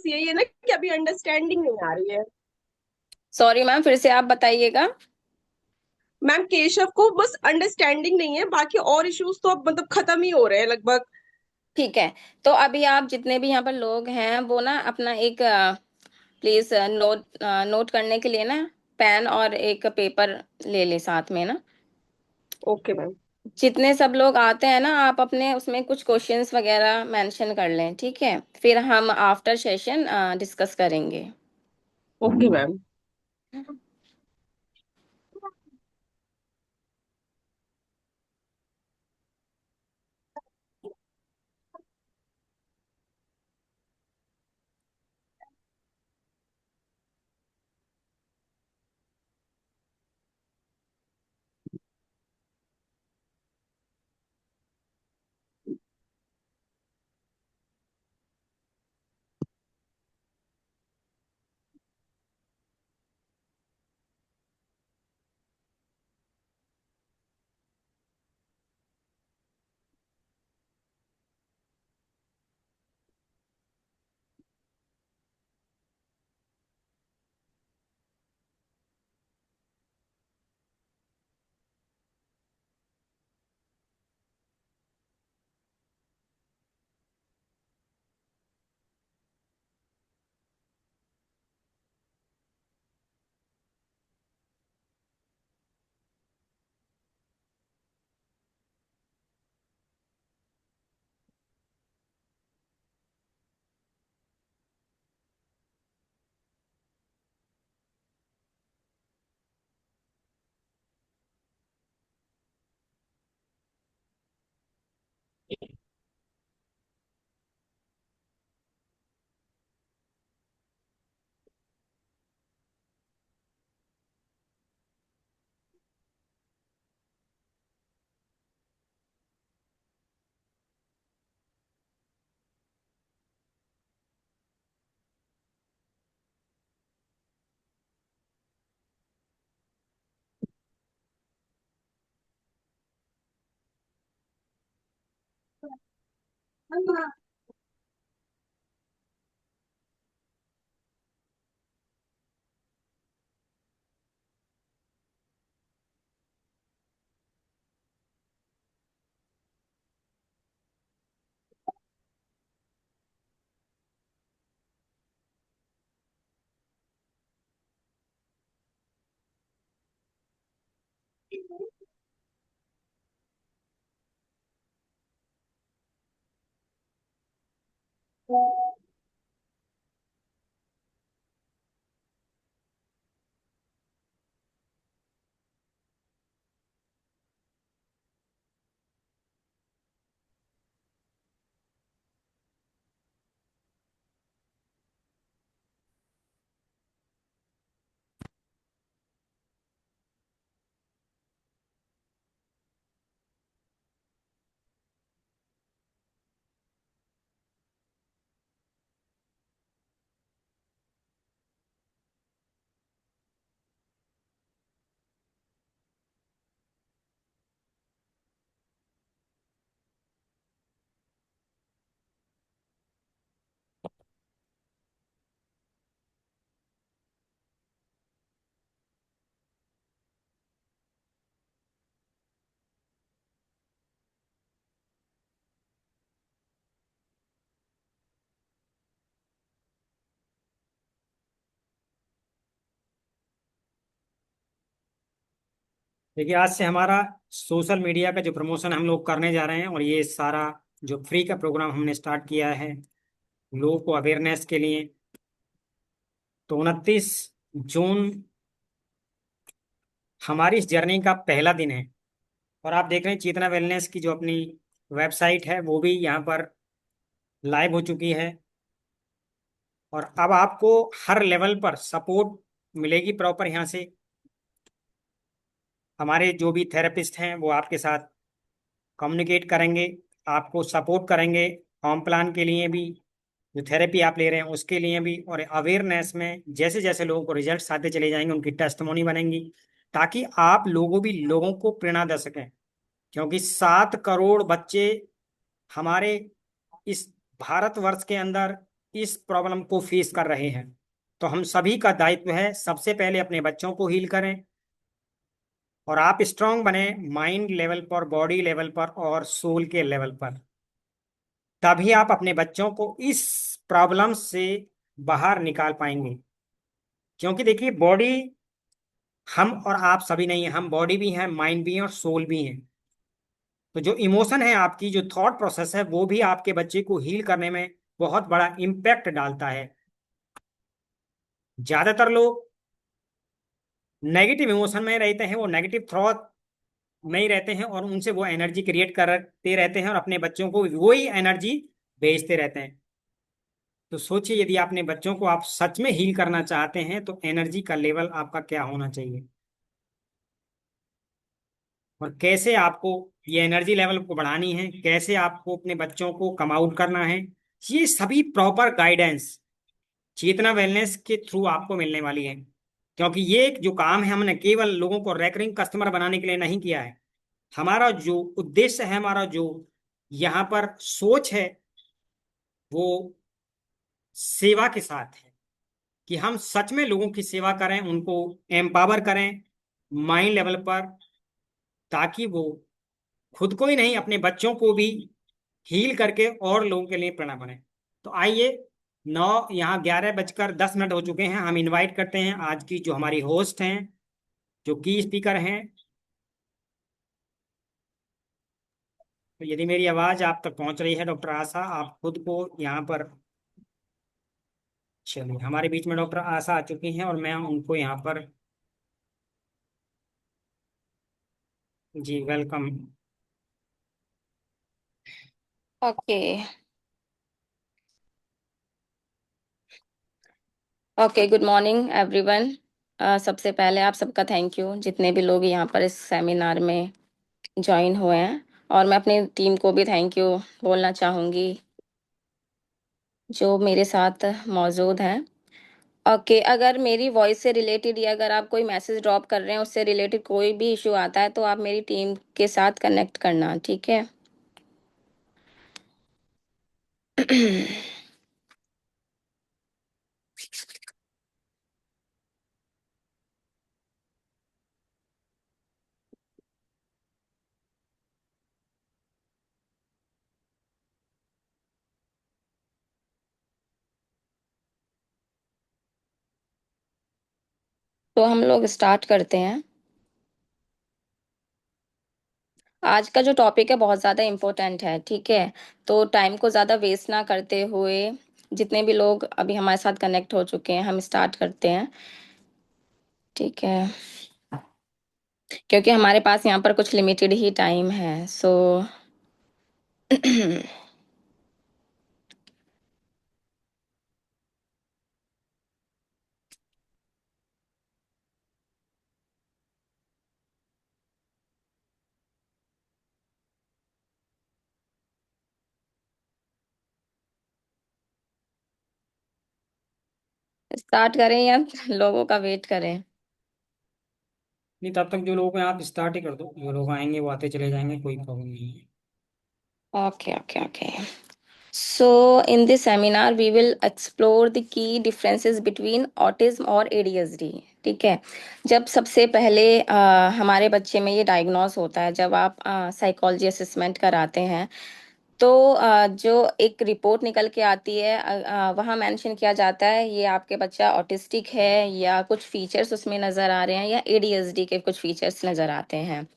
बस यही है ना कि अभी अंडरस्टैंडिंग नहीं आ रही है। सॉरी मैम, फिर से आप बताइएगा। मैम केशव को बस अंडरस्टैंडिंग नहीं है, बाकी और इश्यूज तो अब मतलब खत्म ही हो रहे हैं लगभग। ठीक है। तो अभी आप जितने भी यहाँ पर लोग हैं वो ना अपना एक प्लीज नोट करने के लिए ना पेन और एक पेपर ले ले साथ में ना। Okay ma'am. जितने सब लोग आते हैं ना आप अपने उसमें कुछ क्वेश्चंस वगैरह मेंशन कर लें, ठीक है? फिर हम आफ्टर सेशन डिस्कस करेंगे। Okay ma'am. देखिए, आज से हमारा सोशल मीडिया का जो प्रमोशन हम लोग करने जा रहे हैं, और ये सारा जो फ्री का प्रोग्राम हमने स्टार्ट किया है लोगों को अवेयरनेस के लिए। तो 29 जून हमारी इस जर्नी का पहला दिन है। और आप देख रहे हैं चेतना वेलनेस की जो अपनी वेबसाइट है वो भी यहाँ पर लाइव हो चुकी है। और अब आपको हर लेवल पर सपोर्ट मिलेगी प्रॉपर यहाँ से। हमारे जो भी थेरेपिस्ट हैं वो आपके साथ कम्युनिकेट करेंगे, आपको सपोर्ट करेंगे होम प्लान के लिए भी, जो थेरेपी आप ले रहे हैं उसके लिए भी। और अवेयरनेस में जैसे जैसे लोगों को रिजल्ट्स आते चले जाएंगे उनकी टेस्टिमोनी बनेंगी, ताकि आप लोगों को प्रेरणा दे सकें। क्योंकि 7 करोड़ बच्चे हमारे इस भारतवर्ष के अंदर इस प्रॉब्लम को फेस कर रहे हैं। तो हम सभी का दायित्व है सबसे पहले अपने बच्चों को हील करें, और आप स्ट्रांग बने माइंड लेवल पर, बॉडी लेवल पर और सोल के लेवल पर। तभी आप अपने बच्चों को इस प्रॉब्लम से बाहर निकाल पाएंगे। क्योंकि देखिए, बॉडी हम और आप सभी नहीं है, हम बॉडी भी हैं, माइंड भी हैं और सोल भी हैं। तो जो इमोशन है आपकी, जो थॉट प्रोसेस है, वो भी आपके बच्चे को हील करने में बहुत बड़ा इम्पैक्ट डालता है। ज्यादातर लोग नेगेटिव इमोशन में रहते हैं, वो नेगेटिव थॉट में ही रहते हैं, और उनसे वो एनर्जी क्रिएट करते रहते हैं और अपने बच्चों को वही एनर्जी भेजते रहते हैं। तो सोचिए, यदि अपने बच्चों को आप सच में हील करना चाहते हैं तो एनर्जी का लेवल आपका क्या होना चाहिए, और कैसे आपको ये एनर्जी लेवल को बढ़ानी है, कैसे आपको अपने बच्चों को कम आउट करना है, ये सभी प्रॉपर गाइडेंस चेतना वेलनेस के थ्रू आपको मिलने वाली है। क्योंकि ये जो काम है, हमने केवल लोगों को रेकरिंग कस्टमर बनाने के लिए नहीं किया है। हमारा जो उद्देश्य है, हमारा जो यहाँ पर सोच है, वो सेवा के साथ है, कि हम सच में लोगों की सेवा करें, उनको एम्पावर करें माइंड लेवल पर, ताकि वो खुद को ही नहीं, अपने बच्चों को भी हील करके और लोगों के लिए प्रेरणा बने। तो आइए, 11:10 हो चुके हैं। हम इनवाइट करते हैं आज की जो हमारी होस्ट हैं, जो की स्पीकर हैं। तो यदि मेरी आवाज आप तक पहुंच रही है डॉक्टर आशा, आप खुद को यहाँ पर, चलिए, हमारे बीच में डॉक्टर आशा आ चुकी हैं और मैं उनको यहाँ पर, जी welcome. Okay. Okay, good morning everyone. सबसे पहले आप सबका थैंक यू, जितने भी लोग यहाँ पर इस सेमिनार में ज्वाइन हुए हैं। और मैं अपनी टीम को भी थैंक यू बोलना चाहूँगी, जो मेरे साथ मौजूद हैं। ओके, अगर मेरी वॉइस से रिलेटेड या अगर आप कोई मैसेज ड्रॉप कर रहे हैं, उससे रिलेटेड कोई भी इशू आता है, तो आप मेरी टीम के साथ कनेक्ट करना, ठीक है? तो हम लोग स्टार्ट करते हैं। आज का जो टॉपिक है बहुत ज़्यादा इम्पोर्टेंट है, ठीक है? तो टाइम को ज़्यादा वेस्ट ना करते हुए, जितने भी लोग अभी हमारे साथ कनेक्ट हो चुके हैं, हम स्टार्ट करते हैं, ठीक है? क्योंकि हमारे पास यहाँ पर कुछ लिमिटेड ही टाइम है, सो स्टार्ट करें या लोगों का वेट करें? नहीं, तब तक जो लोग हैं आप स्टार्ट ही कर दो, जो लोग आएंगे वो आते चले जाएंगे, कोई प्रॉब्लम नहीं है। Okay okay okay. So, in this seminar, we will explore the key differences between autism और ADHD, ठीक है? जब सबसे पहले हमारे बच्चे में ये डायग्नोस होता है, जब आप साइकोलॉजी असेसमेंट कराते हैं, तो जो एक रिपोर्ट निकल के आती है, वहाँ मेंशन किया जाता है ये आपके बच्चा ऑटिस्टिक है, या कुछ फीचर्स उसमें नज़र आ रहे हैं, या ADHD के कुछ फीचर्स नज़र आते हैं।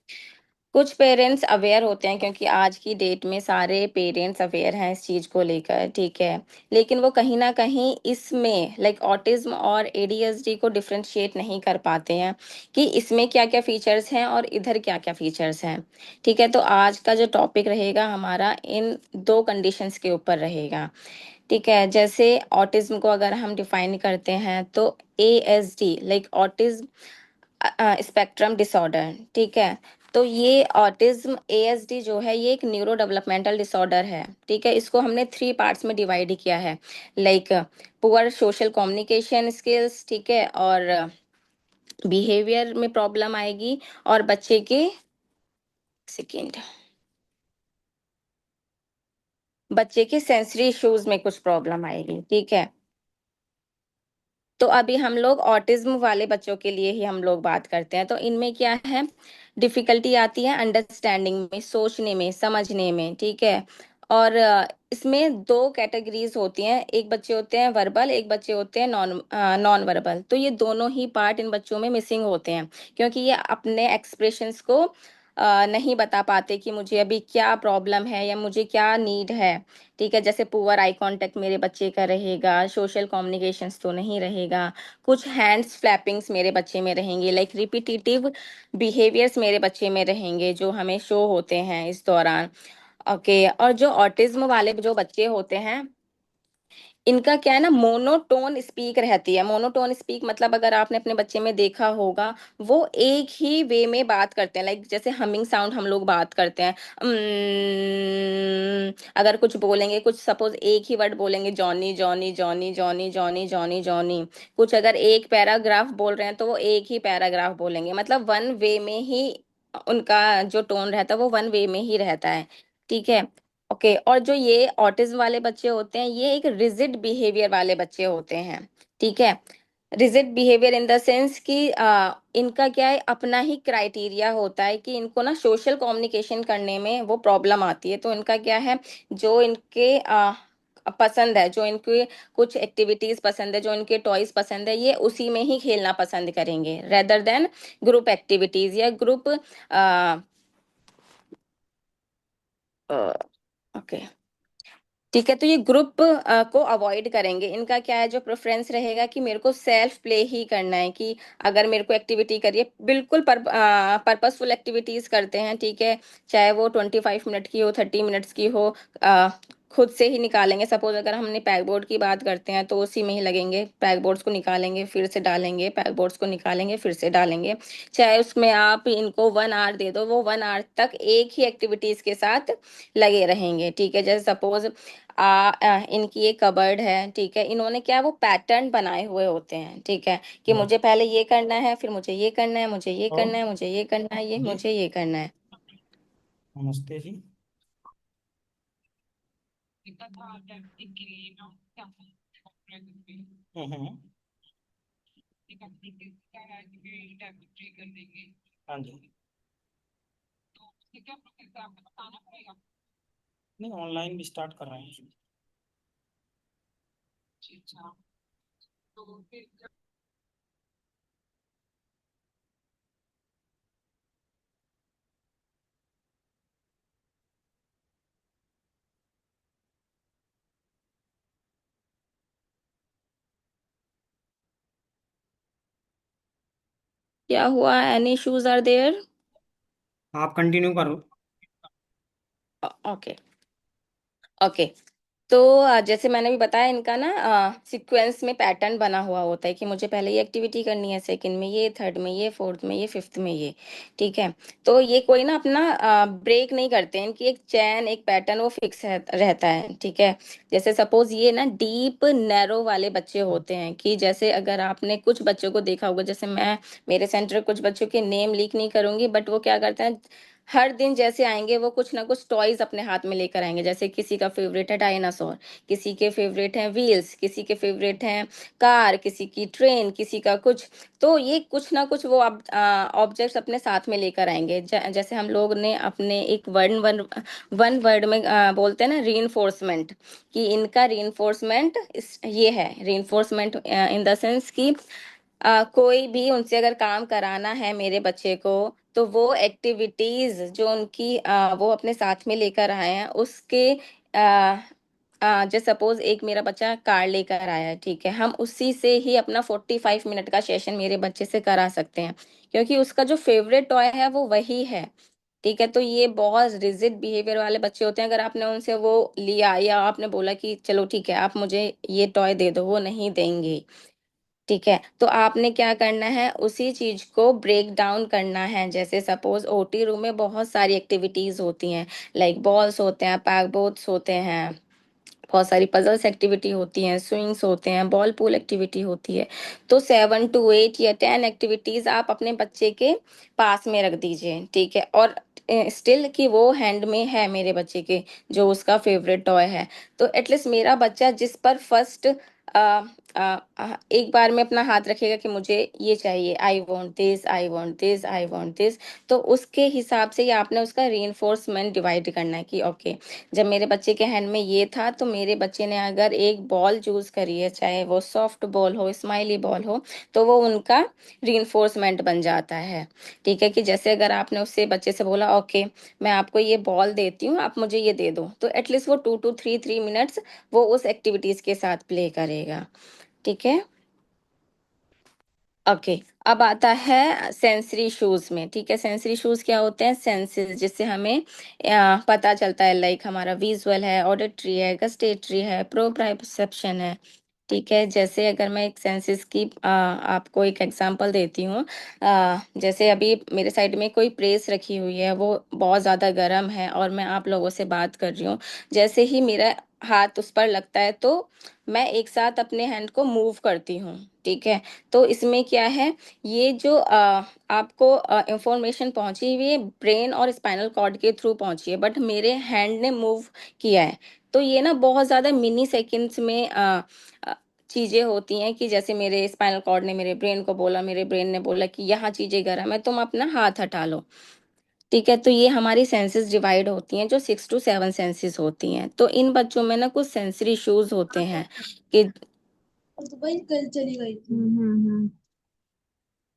कुछ पेरेंट्स अवेयर होते हैं, क्योंकि आज की डेट में सारे पेरेंट्स अवेयर हैं इस चीज़ को लेकर, ठीक है? लेकिन वो कहीं ना कहीं इसमें लाइक ऑटिज्म और ADHD को डिफरेंशिएट नहीं कर पाते हैं, कि इसमें क्या क्या फीचर्स हैं और इधर क्या क्या फीचर्स हैं, ठीक है? तो आज का जो टॉपिक रहेगा हमारा इन दो कंडीशंस के ऊपर रहेगा, ठीक है? जैसे ऑटिज्म को अगर हम डिफाइन करते हैं, तो ASD like autism spectrum disorder, ठीक है? तो ये ऑटिज्म ASD जो है, ये एक न्यूरो डेवलपमेंटल डिसऑर्डर है, ठीक है? इसको हमने 3 पार्ट्स में डिवाइड किया है, like poor social communication skills, ठीक है? और बिहेवियर में प्रॉब्लम आएगी, और बच्चे के सेकेंड बच्चे के सेंसरी इश्यूज में कुछ प्रॉब्लम आएगी, ठीक है। तो अभी हम लोग ऑटिज्म वाले बच्चों के लिए ही हम लोग बात करते हैं। तो इनमें क्या है, डिफिकल्टी आती है अंडरस्टैंडिंग में, सोचने में, समझने में, ठीक है। और इसमें दो कैटेगरीज होती हैं, एक बच्चे होते हैं वर्बल, एक बच्चे होते हैं नॉन वर्बल। तो ये दोनों ही पार्ट इन बच्चों में मिसिंग होते हैं, क्योंकि ये अपने एक्सप्रेशंस को नहीं बता पाते कि मुझे अभी क्या प्रॉब्लम है या मुझे क्या नीड है, ठीक है। जैसे पुअर आई कांटेक्ट मेरे बच्चे का रहेगा, सोशल कम्युनिकेशंस तो नहीं रहेगा, कुछ हैंड्स फ्लैपिंग्स मेरे बच्चे में रहेंगे, लाइक रिपीटिटिव बिहेवियर्स मेरे बच्चे में रहेंगे जो हमें शो होते हैं इस दौरान। ओके, और जो ऑटिज्म वाले जो बच्चे होते हैं, इनका क्या है ना, मोनोटोन स्पीक रहती है। मोनोटोन स्पीक मतलब अगर आपने अपने बच्चे में देखा होगा, वो एक ही वे में बात करते हैं, लाइक जैसे हमिंग साउंड हम लोग बात करते हैं। अगर कुछ बोलेंगे, कुछ सपोज एक ही वर्ड बोलेंगे, Johnny Johnny Johnny Johnny Johnny Johnny Johnny, कुछ अगर एक पैराग्राफ बोल रहे हैं तो वो एक ही पैराग्राफ बोलेंगे, मतलब वन वे में ही उनका जो टोन रहता है वो वन वे में ही रहता है, ठीक है। ओके, और जो ये ऑटिज्म वाले बच्चे होते हैं, ये एक रिजिड बिहेवियर वाले बच्चे होते हैं, ठीक है। Rigid behaviour in the sense कि इनका क्या है, अपना ही क्राइटेरिया होता है कि इनको ना सोशल कम्युनिकेशन करने में वो प्रॉब्लम आती है। तो इनका क्या है, जो इनके पसंद है, जो इनके कुछ एक्टिविटीज पसंद है, जो इनके टॉयज पसंद है, ये उसी में ही खेलना पसंद करेंगे, रेदर देन ग्रुप एक्टिविटीज या ग्रुप। ओके, ठीक है। तो ये ग्रुप को अवॉइड करेंगे। इनका क्या है, जो प्रेफरेंस रहेगा कि मेरे को सेल्फ प्ले ही करना है, कि अगर मेरे को एक्टिविटी करिए, बिल्कुल पर्पसफुल एक्टिविटीज करते हैं, ठीक है। चाहे वो 25 मिनट की हो, 30 मिनट्स की हो, अ, खुद से ही निकालेंगे। सपोज अगर हमने पैक बोर्ड की बात करते हैं तो उसी में ही लगेंगे, पैक बोर्ड्स को निकालेंगे फिर से डालेंगे, पैक बोर्ड्स को निकालेंगे फिर से डालेंगे। चाहे उसमें आप इनको 1 आवर दे दो, वो 1 आवर तक एक ही एक्टिविटीज के साथ लगे रहेंगे, ठीक है। जैसे सपोज इनकी एक कबर्ड है, ठीक है। इन्होंने क्या, वो पैटर्न बनाए हुए होते हैं, ठीक है, कि मुझे पहले ये करना है, फिर मुझे ये करना है, मुझे ये तो करना है, मुझे ये करना है, ये जी, मुझे ये करना है। नमस्ते जी। हम्म। हाँ जी। नहीं, ऑनलाइन भी स्टार्ट कर रहे हैं। क्या हुआ, एनी इश्यूज आर देयर? आप कंटिन्यू करो। Okay, okay. तो जैसे मैंने भी बताया, इनका ना सीक्वेंस में पैटर्न बना हुआ होता है कि मुझे पहले ये एक्टिविटी करनी है, सेकंड में ये, थर्ड में ये, फोर्थ में ये, फिफ्थ में ये, ठीक है। तो ये कोई ना अपना ब्रेक नहीं करते हैं, इनकी एक चैन, एक पैटर्न वो फिक्स रहता है, ठीक है। जैसे सपोज ये ना डीप नैरो वाले बच्चे होते हैं, कि जैसे अगर आपने कुछ बच्चों को देखा होगा, जैसे मैं मेरे सेंटर कुछ बच्चों के नेम लीक नहीं करूंगी, बट वो क्या करते हैं, हर दिन जैसे आएंगे वो कुछ ना कुछ टॉयज अपने हाथ में लेकर आएंगे। जैसे किसी का फेवरेट है डायनासोर, किसी के फेवरेट हैं व्हील्स, किसी के फेवरेट हैं कार, किसी की ट्रेन, किसी का कुछ। तो ये कुछ ना कुछ वो ऑब्जेक्ट्स अपने साथ में लेकर आएंगे। जैसे हम लोग ने अपने एक वन वर्ड में बोलते हैं ना, रीइंफोर्समेंट, कि इनका रीइंफोर्समेंट ये है, रीइंफोर्समेंट इन द सेंस कि कोई भी उनसे अगर काम कराना है मेरे बच्चे को, तो वो एक्टिविटीज जो उनकी वो अपने साथ में लेकर आए हैं उसके जैसे सपोज एक मेरा बच्चा कार लेकर आया है, ठीक है, हम उसी से ही अपना 45 मिनट का सेशन मेरे बच्चे से करा सकते हैं, क्योंकि उसका जो फेवरेट टॉय है वो वही है, ठीक है। तो ये बहुत रिजिड बिहेवियर वाले बच्चे होते हैं। अगर आपने उनसे वो लिया या आपने बोला कि चलो ठीक है आप मुझे ये टॉय दे दो, वो नहीं देंगे, ठीक है। तो आपने क्या करना है, उसी चीज को ब्रेक डाउन करना है। जैसे सपोज ओटी रूम में बहुत सारी एक्टिविटीज होती हैं, लाइक बॉल्स होते हैं, पैक बोर्ड्स होते हैं, बहुत सारी पजल्स एक्टिविटी होती हैं, स्विंग्स होते हैं, बॉल पूल एक्टिविटी होती है। तो 7 to 8 या 10 एक्टिविटीज आप अपने बच्चे के पास में रख दीजिए, ठीक है। और स्टिल कि वो हैंड में है मेरे बच्चे के, जो उसका फेवरेट टॉय है। तो एटलीस्ट मेरा बच्चा जिस पर फर्स्ट एक बार में अपना हाथ रखेगा कि मुझे ये चाहिए, I want this, I want this, I want this, तो उसके हिसाब से ये आपने उसका रीइंफोर्समेंट डिवाइड करना है कि ओके, जब मेरे बच्चे के हैंड में ये था तो मेरे बच्चे ने अगर एक बॉल चूज करी है, चाहे वो सॉफ्ट बॉल हो, स्माइली बॉल हो, तो वो उनका रीइंफोर्समेंट बन जाता है। ठीक है, कि जैसे अगर आपने उससे बच्चे से बोला ओके, मैं आपको ये बॉल देती हूँ, आप मुझे ये दे दो, तो एटलीस्ट वो 2 to 3 मिनट्स वो उस एक्टिविटीज के साथ प्ले करेगा। ठीक है। ओके। अब आता है सेंसरी शूज में। ठीक है, सेंसरी शूज क्या होते हैं? सेंसेस, जिससे हमें पता चलता है, लाइक हमारा विजुअल है, ऑडिटरी है, गस्टेटरी है, प्रोप्राइसेप्शन है। ठीक है, जैसे अगर मैं एक सेंसेस की आपको एक एग्जांपल देती हूँ। जैसे अभी मेरे साइड में कोई प्रेस रखी हुई है, वो बहुत ज़्यादा गर्म है और मैं आप लोगों से बात कर रही हूँ। जैसे ही मेरा हाथ उस पर लगता है तो मैं एक साथ अपने हैंड को मूव करती हूँ। ठीक है, तो इसमें क्या है, ये जो आपको इंफॉर्मेशन पहुंची हुई है ब्रेन और स्पाइनल कॉर्ड के थ्रू पहुंची है, बट मेरे हैंड ने मूव किया है। तो ये ना बहुत ज़्यादा मिनी सेकेंड्स में चीजें होती हैं, कि जैसे मेरे स्पाइनल कॉर्ड ने मेरे ब्रेन को बोला, मेरे ब्रेन ने बोला कि यहाँ चीजें गर्म है, तुम अपना हाथ हटा लो। ठीक है, तो ये हमारी सेंसेस डिवाइड होती हैं, जो 6 to 7 सेंसेस होती हैं। तो इन बच्चों में ना कुछ सेंसरी इश्यूज होते हैं कि तो भाई कल चली गई थी।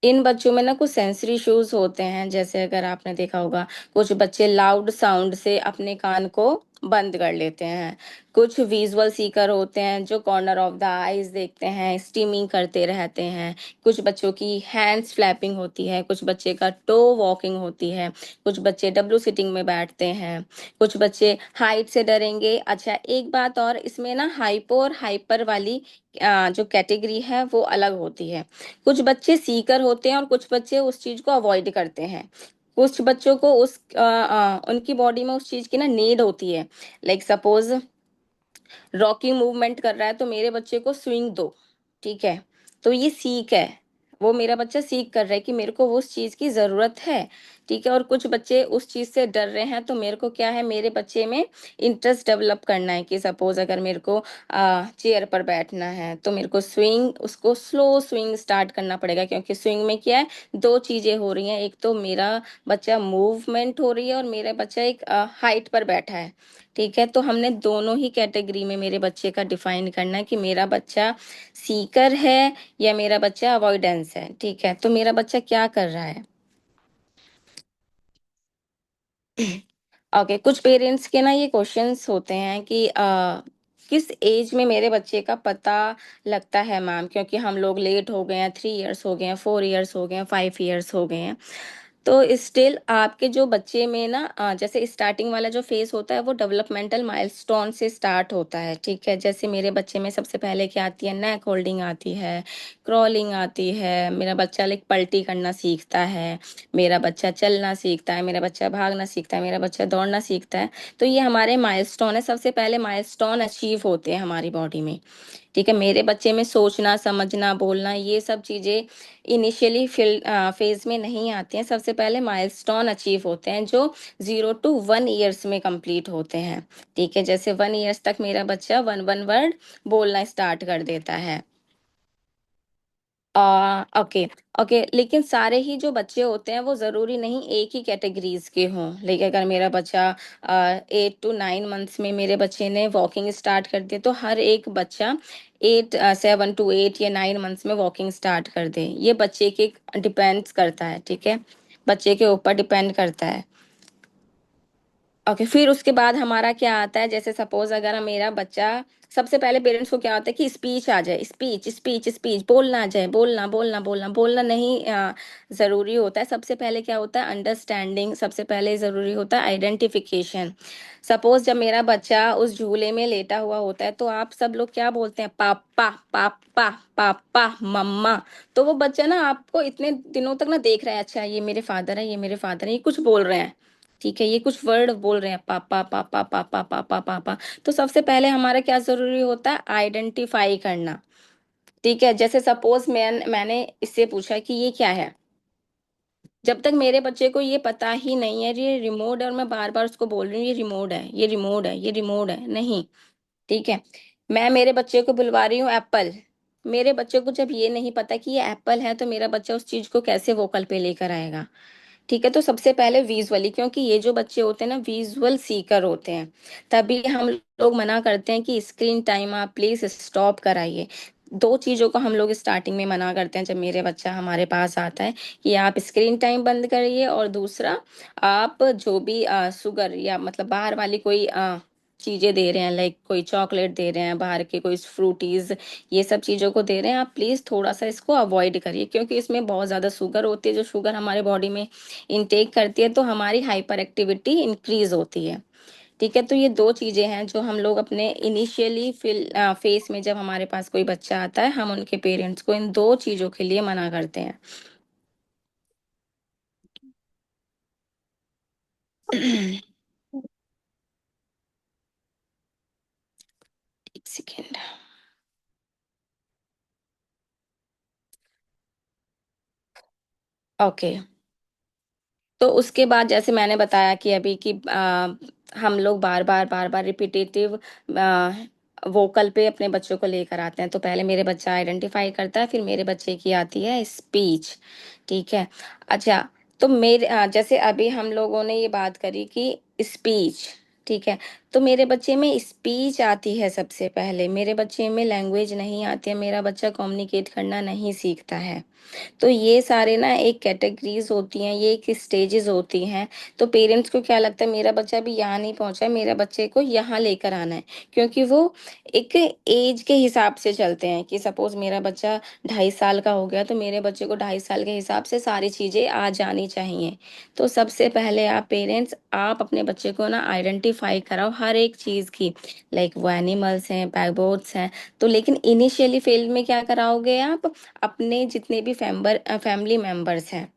इन बच्चों में ना कुछ सेंसरी इश्यूज होते हैं, जैसे अगर आपने देखा होगा, कुछ बच्चे लाउड साउंड से अपने कान को बंद कर लेते हैं। कुछ विजुअल सीकर होते हैं, जो कॉर्नर ऑफ द आईज देखते हैं, स्टीमिंग करते रहते हैं। कुछ बच्चों की हैंड्स फ्लैपिंग होती है, कुछ बच्चे का टो वॉकिंग होती है, कुछ बच्चे डब्लू सिटिंग में बैठते हैं, कुछ बच्चे हाइट से डरेंगे। अच्छा, एक बात और, इसमें ना हाइपो और हाइपर वाली जो कैटेगरी है वो अलग होती है। कुछ बच्चे सीकर होते हैं और कुछ बच्चे उस चीज को अवॉइड करते हैं। कुछ बच्चों को उनकी बॉडी में उस चीज की ना नीड होती है। लाइक सपोज रॉकी मूवमेंट कर रहा है तो मेरे बच्चे को स्विंग दो। ठीक है, तो ये सीख है, वो मेरा बच्चा सीख कर रहा है कि मेरे को वो उस चीज की जरूरत है। ठीक है, और कुछ बच्चे उस चीज से डर रहे हैं, तो मेरे को क्या है, मेरे बच्चे में इंटरेस्ट डेवलप करना है, कि सपोज अगर मेरे को चेयर पर बैठना है तो मेरे को स्विंग, उसको स्लो स्विंग स्टार्ट करना पड़ेगा, क्योंकि स्विंग में क्या है, दो चीजें हो रही हैं, एक तो मेरा बच्चा मूवमेंट हो रही है और मेरा बच्चा एक हाइट पर बैठा है। ठीक है, तो हमने दोनों ही कैटेगरी में मेरे बच्चे का डिफाइन करना है कि मेरा बच्चा सीकर है या मेरा बच्चा अवॉइडेंस है। ठीक है, तो मेरा बच्चा क्या कर रहा है। ओके, कुछ पेरेंट्स के ना ये क्वेश्चंस होते हैं कि किस एज में मेरे बच्चे का पता लगता है मैम, क्योंकि हम लोग लेट हो गए हैं, 3 इयर्स हो गए हैं, 4 इयर्स हो गए हैं, 5 इयर्स हो गए हैं। तो स्टिल आपके जो बच्चे में ना जैसे स्टार्टिंग वाला जो फेज होता है वो डेवलपमेंटल माइलस्टोन से स्टार्ट होता है। ठीक है, जैसे मेरे बच्चे में सबसे पहले क्या आती है, नेक होल्डिंग आती है, क्रॉलिंग आती है, मेरा बच्चा लाइक पलटी करना सीखता है, मेरा बच्चा चलना सीखता है, मेरा बच्चा भागना सीखता है, मेरा बच्चा दौड़ना सीखता है। तो ये हमारे माइलस्टोन है, सबसे पहले माइलस्टोन अचीव होते हैं हमारी बॉडी में। ठीक है, मेरे बच्चे में सोचना, समझना, बोलना, ये सब चीजें इनिशियली फेज में नहीं आती हैं। सबसे पहले माइलस्टोन अचीव होते हैं, जो 0 to 1 इयर्स में कंप्लीट होते हैं। ठीक है, जैसे 1 इयर्स तक मेरा बच्चा वन वन वर्ड बोलना स्टार्ट कर देता है। ओके। ओके, लेकिन सारे ही जो बच्चे होते हैं वो जरूरी नहीं एक ही कैटेगरीज के हों। लेकिन अगर मेरा बच्चा 8 to 9 मंथ्स में मेरे बच्चे ने वॉकिंग स्टार्ट कर दिया, तो हर एक बच्चा 7 to 8 या 9 मंथ्स में वॉकिंग स्टार्ट कर दे, ये बच्चे के डिपेंड्स करता है। ठीक है, बच्चे के ऊपर डिपेंड करता है। ओके, फिर उसके बाद हमारा क्या आता है, जैसे सपोज अगर मेरा बच्चा, सबसे पहले पेरेंट्स को क्या होता है कि स्पीच आ जाए, स्पीच स्पीच स्पीच, बोलना आ जाए, बोलना बोलना बोलना बोलना नहीं जरूरी होता है। सबसे पहले क्या होता है, अंडरस्टैंडिंग, सबसे पहले जरूरी होता है आइडेंटिफिकेशन। सपोज जब मेरा बच्चा उस झूले में लेटा हुआ होता है तो आप सब लोग क्या बोलते हैं, पापा पापा पापा मम्मा। तो वो बच्चा ना आपको इतने दिनों तक ना देख रहा है, अच्छा ये मेरे फादर है, ये मेरे फादर है, ये कुछ बोल रहे हैं। ठीक है, ये कुछ वर्ड बोल रहे हैं, पापा पापा पापा पापा पापा। तो सबसे पहले हमारा क्या जरूरी होता है, आइडेंटिफाई करना। ठीक है, जैसे सपोज मैंने इससे पूछा कि ये क्या है, जब तक मेरे बच्चे को ये पता ही नहीं है ये रिमोट है, और मैं बार बार उसको बोल रही हूँ ये रिमोट है, ये रिमोट है, ये रिमोट है, नहीं, ठीक है। मैं मेरे बच्चे को बुलवा रही हूँ एप्पल, मेरे बच्चे को जब ये नहीं पता कि ये एप्पल है, तो मेरा बच्चा उस चीज को कैसे वोकल पे लेकर आएगा? ठीक है, तो सबसे पहले विजुअली, क्योंकि ये जो बच्चे होते हैं ना विजुअल सीकर होते हैं, तभी हम लोग मना करते हैं कि स्क्रीन टाइम आप प्लीज स्टॉप कराइए। दो चीजों को हम लोग स्टार्टिंग में मना करते हैं जब मेरे बच्चा हमारे पास आता है, कि आप स्क्रीन टाइम बंद करिए, और दूसरा, आप जो भी शुगर या मतलब बाहर वाली कोई चीजें दे रहे हैं, लाइक कोई चॉकलेट दे रहे हैं बाहर के, कोई फ्रूटीज, ये सब चीजों को दे रहे हैं, आप प्लीज थोड़ा सा इसको अवॉइड करिए, क्योंकि इसमें बहुत ज्यादा शुगर होती है, जो शुगर हमारे बॉडी में इनटेक करती है तो हमारी हाइपर एक्टिविटी इंक्रीज होती है। ठीक है, तो ये दो चीजें हैं जो हम लोग अपने इनिशियली फेस में, जब हमारे पास कोई बच्चा आता है, हम उनके पेरेंट्स को इन दो चीजों के लिए मना करते हैं। एक सेकेंड। ओके, तो उसके बाद जैसे मैंने बताया कि अभी कि हम लोग बार बार रिपीटेटिव वोकल पे अपने बच्चों को लेकर आते हैं, तो पहले मेरे बच्चा आइडेंटिफाई करता है, फिर मेरे बच्चे की आती है स्पीच। ठीक है, अच्छा, तो मेरे जैसे अभी हम लोगों ने ये बात करी कि स्पीच, ठीक है, तो मेरे बच्चे में स्पीच आती है सबसे पहले, मेरे बच्चे में लैंग्वेज नहीं आती है, मेरा बच्चा कम्युनिकेट करना नहीं सीखता है। तो ये सारे ना एक कैटेगरीज होती हैं, ये एक स्टेजेस होती हैं। तो पेरेंट्स को क्या लगता है मेरा बच्चा अभी यहाँ नहीं पहुंचा है, मेरा बच्चे को यहाँ लेकर आना है, क्योंकि वो एक एज के हिसाब से चलते हैं, कि सपोज मेरा बच्चा 2.5 साल का हो गया, तो मेरे बच्चे को 2.5 साल के हिसाब से सारी चीजें आ जानी चाहिए। तो सबसे पहले आप पेरेंट्स, आप अपने बच्चे को ना आइडेंटिफाई कराओ हर एक चीज की, लाइक वो एनिमल्स हैं, पैगोड्स हैं। तो लेकिन इनिशियली फील्ड में क्या कराओगे आप, अपने जितने भी फैमिली मेंबर्स हैं,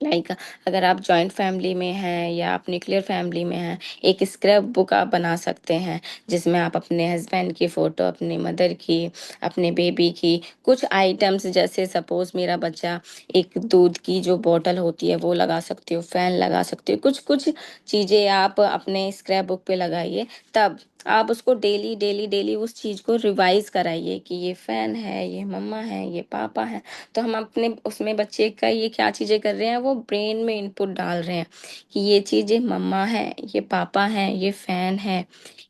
लाइक अगर आप जॉइंट फैमिली में हैं या आप न्यूक्लियर फैमिली में हैं, एक स्क्रैप बुक आप बना सकते हैं, जिसमें आप अपने हस्बैंड की फोटो, अपनी मदर की, अपने बेबी की, कुछ आइटम्स, जैसे सपोज मेरा बच्चा, एक दूध की जो बोतल होती है वो लगा सकते हो, फैन लगा सकते हो, कुछ कुछ चीजें आप अपने स्क्रैप बुक पे लगाइए। तब आप उसको डेली डेली डेली उस चीज को रिवाइज कराइए कि ये फैन है, ये मम्मा है, ये पापा है। तो हम अपने उसमें बच्चे का ये क्या चीजें कर रहे हैं, वो ब्रेन में इनपुट डाल रहे हैं कि ये चीजें मम्मा है, ये पापा है, ये फैन है,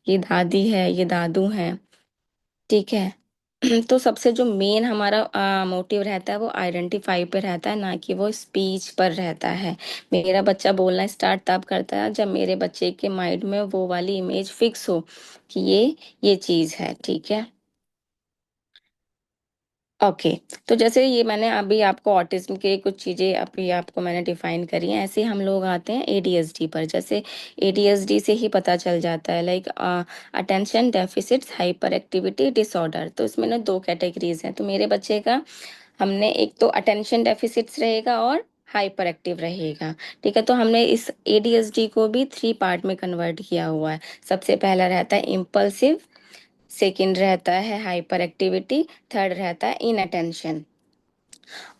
ये दादी है, ये दादू है। ठीक है। तो सबसे जो मेन हमारा मोटिव रहता है वो आइडेंटिफाई पे रहता है, ना कि वो स्पीच पर रहता है। मेरा बच्चा बोलना स्टार्ट तब करता है जब मेरे बच्चे के माइंड में वो वाली इमेज फिक्स हो कि ये चीज है। ठीक है। ओके, तो जैसे ये मैंने अभी आपको ऑटिज्म के कुछ चीजें अभी आपको मैंने डिफाइन करी हैं, ऐसे हम लोग आते हैं एडीएसडी पर। जैसे एडीएसडी से ही पता चल जाता है, like attention deficit hyper activity disorder. तो इसमें ना दो कैटेगरीज हैं, तो मेरे बच्चे का हमने एक तो अटेंशन डेफिसिट्स रहेगा और हाइपर एक्टिव रहेगा। ठीक है, तो हमने इस एडीएसडी को भी 3 पार्ट में कन्वर्ट किया हुआ है। सबसे पहला रहता है इम्पल्सिव, सेकंड रहता है हाइपर एक्टिविटी, थर्ड रहता है इनअटेंशन।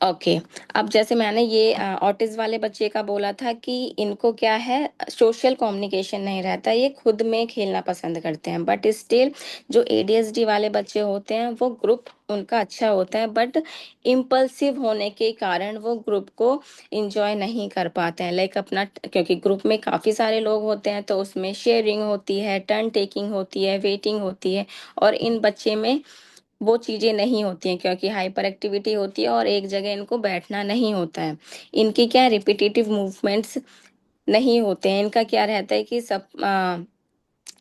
ओके, अब जैसे मैंने ये ऑटिज्म वाले बच्चे का बोला था कि इनको क्या है, सोशल कम्युनिकेशन नहीं रहता, ये खुद में खेलना पसंद करते हैं, बट स्टिल जो एडीएसडी वाले बच्चे होते हैं वो ग्रुप उनका अच्छा होता है, बट इम्पल्सिव होने के कारण वो ग्रुप को इंजॉय नहीं कर पाते हैं, लाइक अपना, क्योंकि ग्रुप में काफी सारे लोग होते हैं तो उसमें शेयरिंग होती है, टर्न टेकिंग होती है, वेटिंग होती है, और इन बच्चे में वो चीजें नहीं होती हैं, क्योंकि हाइपर एक्टिविटी होती है और एक जगह इनको बैठना नहीं होता है। इनकी क्या रिपीटेटिव मूवमेंट्स नहीं होते हैं, इनका क्या रहता है कि सब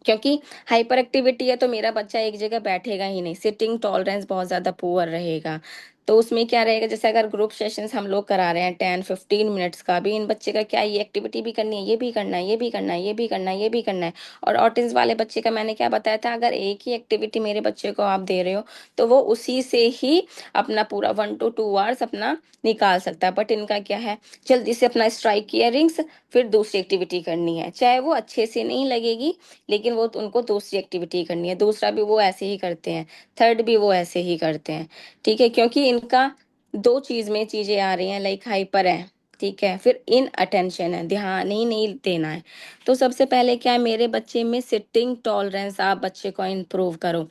क्योंकि हाइपर एक्टिविटी है तो मेरा बच्चा एक जगह बैठेगा ही नहीं, सिटिंग टॉलरेंस बहुत ज्यादा पुअर रहेगा। तो उसमें क्या रहेगा, जैसे अगर ग्रुप सेशंस हम लोग करा रहे हैं 10-15 मिनट्स का भी, इन बच्चे का क्या, ये एक्टिविटी भी करनी है, ये भी करना है, ये भी करना है, ये भी करना है, ये भी करना है। और ऑटिज्म वाले बच्चे का मैंने क्या बताया था, अगर एक ही एक्टिविटी मेरे बच्चे को आप दे रहे हो तो वो उसी से ही अपना पूरा 1 to 2 आवर्स अपना निकाल सकता है, बट इनका क्या है, जल्दी से अपना स्ट्राइक किया रिंग्स, फिर दूसरी एक्टिविटी करनी है, चाहे वो अच्छे से नहीं लगेगी, लेकिन वो उनको दूसरी एक्टिविटी करनी है, दूसरा भी वो ऐसे ही करते हैं, थर्ड भी वो ऐसे ही करते हैं। ठीक है, क्योंकि इनका दो चीज में चीजें आ रही हैं, लाइक हाइपर है, ठीक है, फिर इन अटेंशन है, ध्यान ही नहीं देना है। तो सबसे पहले क्या है, मेरे बच्चे में सिटिंग टॉलरेंस आप बच्चे को इम्प्रूव करो।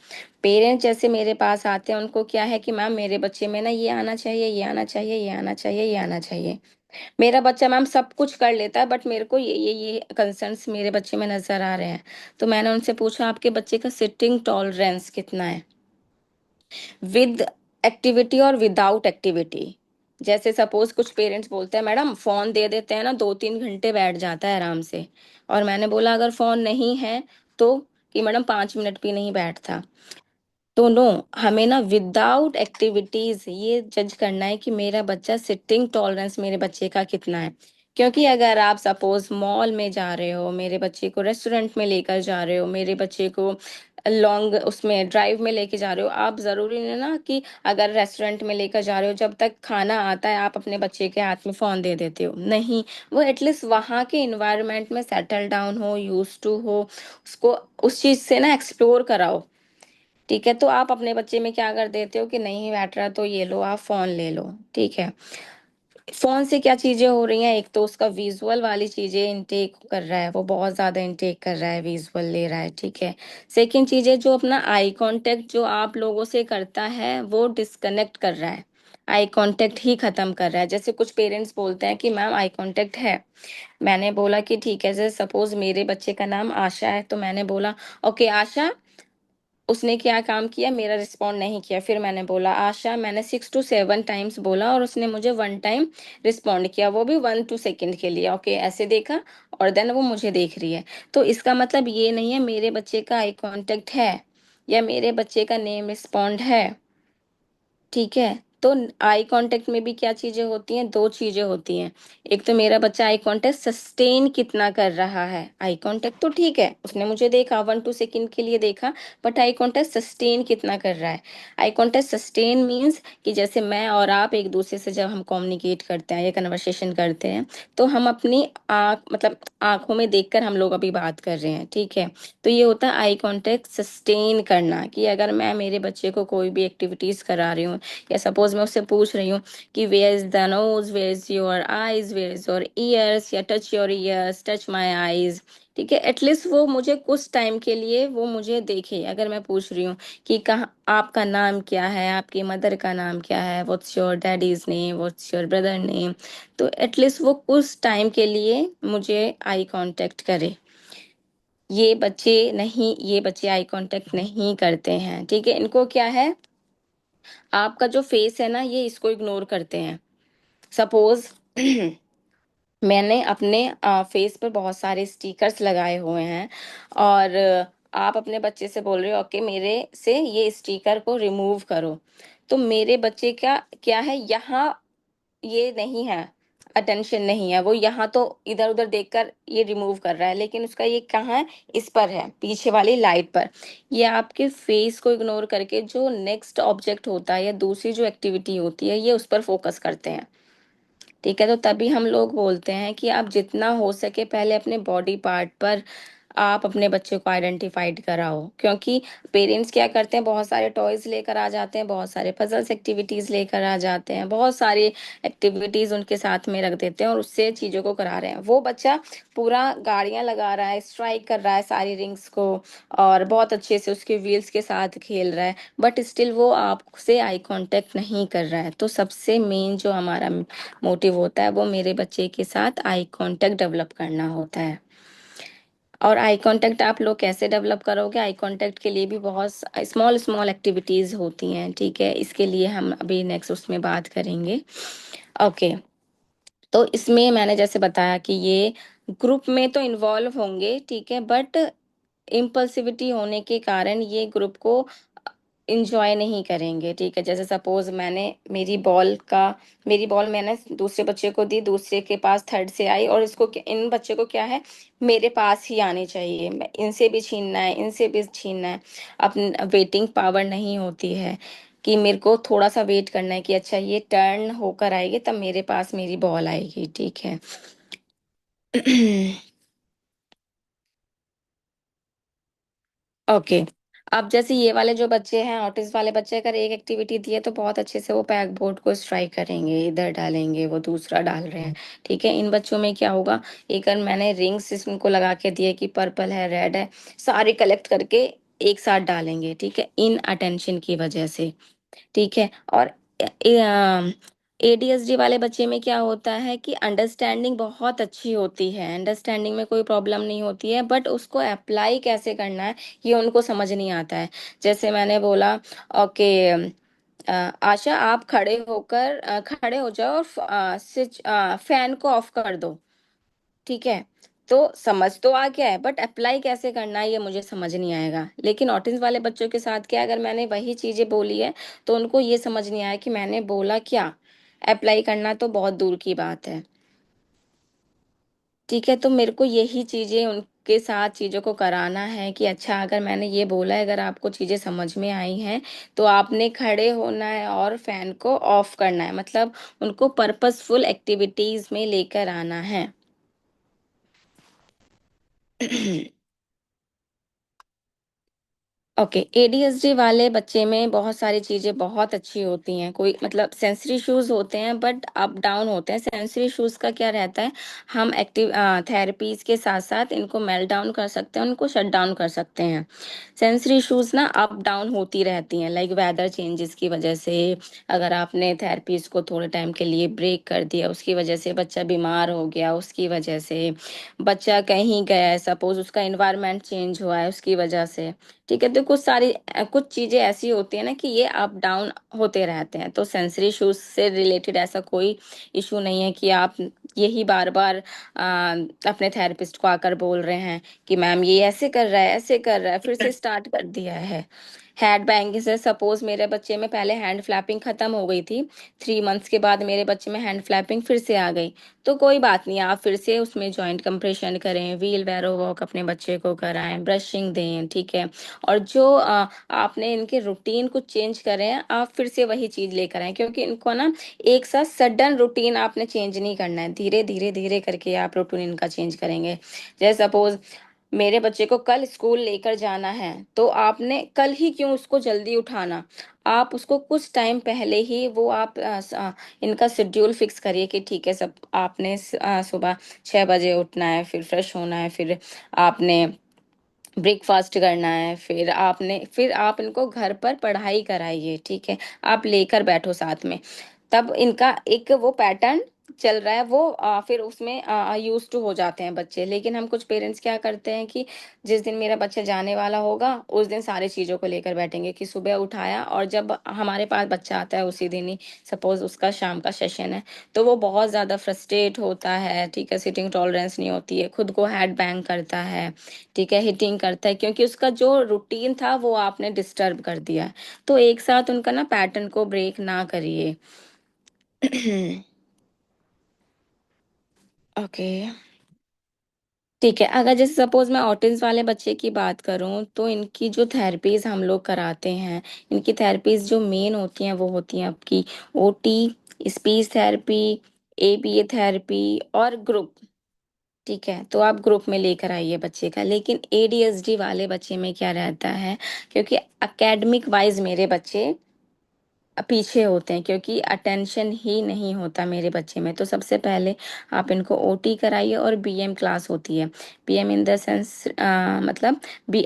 पेरेंट्स जैसे मेरे पास आते हैं, उनको क्या है कि मैम मेरे बच्चे में ना ये आना चाहिए, ये आना चाहिए, ये आना चाहिए, ये आना चाहिए। मेरा बच्चा मैम सब कुछ कर लेता है, बट मेरे को ये कंसर्न्स मेरे बच्चे में नजर आ रहे हैं। तो मैंने उनसे पूछा आपके बच्चे का सिटिंग टॉलरेंस कितना है, विद एक्टिविटी और विदाउट एक्टिविटी। जैसे सपोज कुछ पेरेंट्स बोलते हैं मैडम फोन दे देते हैं ना, 2-3 घंटे बैठ जाता है आराम से। और मैंने बोला अगर फोन नहीं है तो, कि मैडम 5 मिनट भी नहीं बैठता। तो नो, हमें ना विदाउट एक्टिविटीज ये जज करना है कि मेरा बच्चा सिटिंग टॉलरेंस मेरे बच्चे का कितना है। क्योंकि अगर आप सपोज मॉल में जा रहे हो, मेरे बच्चे को रेस्टोरेंट में लेकर जा रहे हो, मेरे बच्चे को लॉन्ग उसमें ड्राइव में लेके जा रहे हो, आप जरूरी नहीं ना कि अगर रेस्टोरेंट में लेकर जा रहे हो जब तक खाना आता है आप अपने बच्चे के हाथ में फोन दे देते हो, नहीं। वो एटलीस्ट वहाँ के इन्वायरमेंट में सेटल डाउन हो, यूज टू हो, उसको उस चीज से ना एक्सप्लोर कराओ। ठीक है, तो आप अपने बच्चे में क्या कर देते हो कि नहीं बैठ रहा तो ये लो आप फोन ले लो। ठीक है, फोन से क्या चीजें हो रही हैं, एक तो उसका विजुअल वाली चीजें इनटेक कर रहा है, वो बहुत ज्यादा इनटेक कर रहा है, विजुअल ले रहा है। ठीक है, सेकंड चीज है जो अपना आई कांटेक्ट जो आप लोगों से करता है वो डिस्कनेक्ट कर रहा है, आई कांटेक्ट ही खत्म कर रहा है। जैसे कुछ पेरेंट्स बोलते हैं कि मैम आई कांटेक्ट है, मैंने बोला कि ठीक है, जैसे सपोज मेरे बच्चे का नाम आशा है, तो मैंने बोला ओके आशा, उसने क्या काम किया, मेरा रिस्पॉन्ड नहीं किया। फिर मैंने बोला आशा, मैंने 6 to 7 टाइम्स बोला और उसने मुझे 1 टाइम रिस्पॉन्ड किया, वो भी 1-2 सेकंड के लिए। ओके ऐसे देखा, और देन वो मुझे देख रही है। तो इसका मतलब ये नहीं है मेरे बच्चे का आई कांटेक्ट है या मेरे बच्चे का नेम रिस्पॉन्ड है। ठीक है, तो आई कांटेक्ट में भी क्या चीजें होती हैं, दो चीजें होती हैं। एक तो मेरा बच्चा आई कांटेक्ट सस्टेन कितना कर रहा है, आई कांटेक्ट तो ठीक है उसने मुझे देखा 1-2 सेकंड के लिए देखा, बट आई कांटेक्ट सस्टेन कितना कर रहा है। आई कांटेक्ट सस्टेन मीन्स कि जैसे मैं और आप एक दूसरे से जब हम कम्युनिकेट करते हैं या कन्वर्सेशन करते हैं, तो हम अपनी आंख मतलब आंखों में देखकर हम लोग अभी बात कर रहे हैं। ठीक है, तो ये होता है आई कांटेक्ट सस्टेन करना, कि अगर मैं मेरे बच्चे को कोई भी एक्टिविटीज करा रही हूँ, या सपोज मैं उससे पूछ रही हूँ कि where is the nose, where is your eyes, where is your ears, या touch your ears, touch my eyes. ठीक है, एटलीस्ट वो मुझे कुछ टाइम के लिए वो मुझे देखे। अगर मैं पूछ रही हूँ कि कहाँ आपका नाम क्या है, आपकी मदर का नाम क्या है, what's your daddies name, what's your brother name, तो एटलीस्ट वो कुछ टाइम के लिए मुझे आई कांटेक्ट करे। ये बच्चे आई कांटेक्ट नहीं करते हैं। ठीक है, इनको क्या है, आपका जो फेस है ना ये इसको इग्नोर करते हैं। सपोज मैंने अपने फेस पर बहुत सारे स्टिकर्स लगाए हुए हैं, और आप अपने बच्चे से बोल रहे हो ओके मेरे से ये स्टिकर को रिमूव करो। तो मेरे बच्चे का क्या है, यहाँ ये नहीं है, अटेंशन नहीं है, वो यहाँ तो इधर उधर देखकर ये रिमूव कर रहा है, लेकिन उसका ये कहाँ है, इस पर है, पीछे वाली लाइट पर। ये आपके फेस को इग्नोर करके जो नेक्स्ट ऑब्जेक्ट होता है या दूसरी जो एक्टिविटी होती है ये उस पर फोकस करते हैं। ठीक है, तो तभी हम लोग बोलते हैं कि आप जितना हो सके पहले अपने बॉडी पार्ट पर आप अपने बच्चे को आइडेंटिफाइड कराओ। क्योंकि पेरेंट्स क्या करते हैं, बहुत सारे टॉयज लेकर आ जाते हैं, बहुत सारे पजल्स एक्टिविटीज लेकर आ जाते हैं, बहुत सारी एक्टिविटीज उनके साथ में रख देते हैं और उससे चीजों को करा रहे हैं। वो बच्चा पूरा गाड़ियां लगा रहा है, स्ट्राइक कर रहा है सारी रिंग्स को, और बहुत अच्छे से उसके व्हील्स के साथ खेल रहा है, बट स्टिल वो आपसे आई कांटेक्ट नहीं कर रहा है। तो सबसे मेन जो हमारा मोटिव होता है वो मेरे बच्चे के साथ आई कांटेक्ट डेवलप करना होता है। और आई कांटेक्ट आप लोग कैसे डेवलप करोगे, आई कांटेक्ट के लिए भी बहुत स्मॉल स्मॉल एक्टिविटीज होती हैं। ठीक है, इसके लिए हम अभी नेक्स्ट उसमें बात करेंगे। ओके, तो इसमें मैंने जैसे बताया कि ये ग्रुप में तो इन्वॉल्व होंगे, ठीक है, बट इम्पल्सिविटी होने के कारण ये ग्रुप को इंजॉय नहीं करेंगे। ठीक है, जैसे सपोज मेरी बॉल मैंने दूसरे बच्चे को दी, दूसरे के पास थर्ड से आई, और इन बच्चे को क्या है, मेरे पास ही आने चाहिए, इनसे भी छीनना है, इनसे भी छीनना है। अपनी वेटिंग पावर नहीं होती है कि मेरे को थोड़ा सा वेट करना है कि अच्छा ये टर्न होकर आएगी तब मेरे पास मेरी बॉल आएगी। ठीक है ओके, अब जैसे ये वाले जो बच्चे हैं, ऑटिज्म वाले बच्चे, अगर एक एक्टिविटी दी है तो बहुत अच्छे से वो पैक बोर्ड को स्ट्राइक करेंगे, इधर डालेंगे, वो दूसरा डाल रहे हैं। ठीक है, इन बच्चों में क्या होगा, एक अगर मैंने रिंग्स इनको लगा के दिए कि पर्पल है, रेड है, सारे कलेक्ट करके एक साथ डालेंगे। ठीक है, इन अटेंशन की वजह से। ठीक है। और एडीएसडी वाले बच्चे में क्या होता है कि अंडरस्टैंडिंग बहुत अच्छी होती है, अंडरस्टैंडिंग में कोई प्रॉब्लम नहीं होती है, बट उसको अप्लाई कैसे करना है ये उनको समझ नहीं आता है। जैसे मैंने बोला, ओके आशा आप खड़े हो जाओ और स्विच फैन को ऑफ कर दो। ठीक है, तो समझ तो आ गया है, बट अप्लाई कैसे करना है ये मुझे समझ नहीं आएगा। लेकिन ऑटिज्म वाले बच्चों के साथ क्या, अगर मैंने वही चीजें बोली है तो उनको ये समझ नहीं आया कि मैंने बोला क्या, अप्लाई करना तो बहुत दूर की बात है। ठीक है, तो मेरे को यही चीजें उनके साथ चीजों को कराना है कि अच्छा, अगर मैंने ये बोला है, अगर आपको चीजें समझ में आई हैं तो आपने खड़े होना है और फैन को ऑफ करना है, मतलब उनको पर्पसफुल एक्टिविटीज में लेकर आना है। ओके, एडीएसडी वाले बच्चे में बहुत सारी चीजें बहुत अच्छी होती हैं, कोई मतलब सेंसरी इश्यूज होते हैं बट अप डाउन होते हैं। सेंसरी इश्यूज का क्या रहता है, हम एक्टिव थेरेपीज के साथ साथ इनको मेल्ट डाउन कर सकते हैं, उनको शट डाउन कर सकते हैं। सेंसरी इश्यूज ना अप डाउन होती रहती हैं, लाइक वेदर चेंजेस की वजह से, अगर आपने थेरेपीज को थोड़े टाइम के लिए ब्रेक कर दिया, उसकी वजह से बच्चा बीमार हो गया, उसकी वजह से बच्चा कहीं गया है, सपोज उसका इन्वायरमेंट चेंज हुआ है उसकी वजह से। ठीक है, तो कुछ चीजें ऐसी होती है ना कि ये अप डाउन होते रहते हैं। तो सेंसरी इश्यूज से रिलेटेड ऐसा कोई इशू नहीं है कि आप यही बार बार अपने थेरेपिस्ट को आकर बोल रहे हैं कि मैम ये ऐसे कर रहा है, ऐसे कर रहा है, फिर से स्टार्ट कर दिया है। हैंड बैंगिंग से सपोज मेरे बच्चे में पहले हैंड फ्लैपिंग खत्म हो गई थी, 3 मंथ्स के बाद मेरे बच्चे में हैंड फ्लैपिंग फिर से आ गई। तो कोई बात नहीं, आप फिर से उसमें जॉइंट कंप्रेशन करें, व्हील बैरो वॉक अपने बच्चे को कराएं, ब्रशिंग दें। ठीक है, और जो आपने इनके रूटीन को चेंज करे हैं, आप फिर से वही चीज लेकर आए, क्योंकि इनको ना एक साथ सडन रूटीन आपने चेंज नहीं करना है, धीरे धीरे धीरे करके आप रूटीन इनका चेंज करेंगे। जैसे सपोज मेरे बच्चे को कल स्कूल लेकर जाना है, तो आपने कल ही क्यों उसको जल्दी उठाना, आप उसको कुछ टाइम पहले ही वो आप इनका शेड्यूल फिक्स करिए कि ठीक है, सब आपने सुबह 6 बजे उठना है, फिर फ्रेश होना है, फिर आपने ब्रेकफास्ट करना है, फिर आप इनको घर पर पढ़ाई कराइए। ठीक है, आप लेकर बैठो साथ में, तब इनका एक वो पैटर्न चल रहा है, वो फिर उसमें यूज टू हो जाते हैं बच्चे। लेकिन हम कुछ पेरेंट्स क्या करते हैं कि जिस दिन मेरा बच्चा जाने वाला होगा उस दिन सारी चीज़ों को लेकर बैठेंगे कि सुबह उठाया, और जब हमारे पास बच्चा आता है उसी दिन ही, सपोज उसका शाम का सेशन है, तो वो बहुत ज़्यादा फ्रस्ट्रेट होता है। ठीक है, सिटिंग टॉलरेंस नहीं होती है, खुद को हेड बैंग करता है। ठीक है, हिटिंग करता है, क्योंकि उसका जो रूटीन था वो आपने डिस्टर्ब कर दिया है। तो एक साथ उनका ना पैटर्न को ब्रेक ना करिए। ओके, ठीक है। अगर जैसे सपोज मैं ऑटिज्म वाले बच्चे की बात करूं तो इनकी जो थेरेपीज हम लोग कराते हैं, इनकी थेरेपीज जो मेन होती हैं वो होती हैं आपकी OT, speech therapy, ABA therapy और ग्रुप। ठीक है, तो आप ग्रुप में लेकर आइए बच्चे का। लेकिन एडीएसडी वाले बच्चे में क्या रहता है, क्योंकि एकेडमिक वाइज मेरे बच्चे पीछे होते हैं, क्योंकि अटेंशन ही नहीं होता मेरे बच्चे में, तो सबसे पहले आप इनको ओटी कराइए। और बीएम क्लास होती है, बीएम इन द सेंस मतलब बी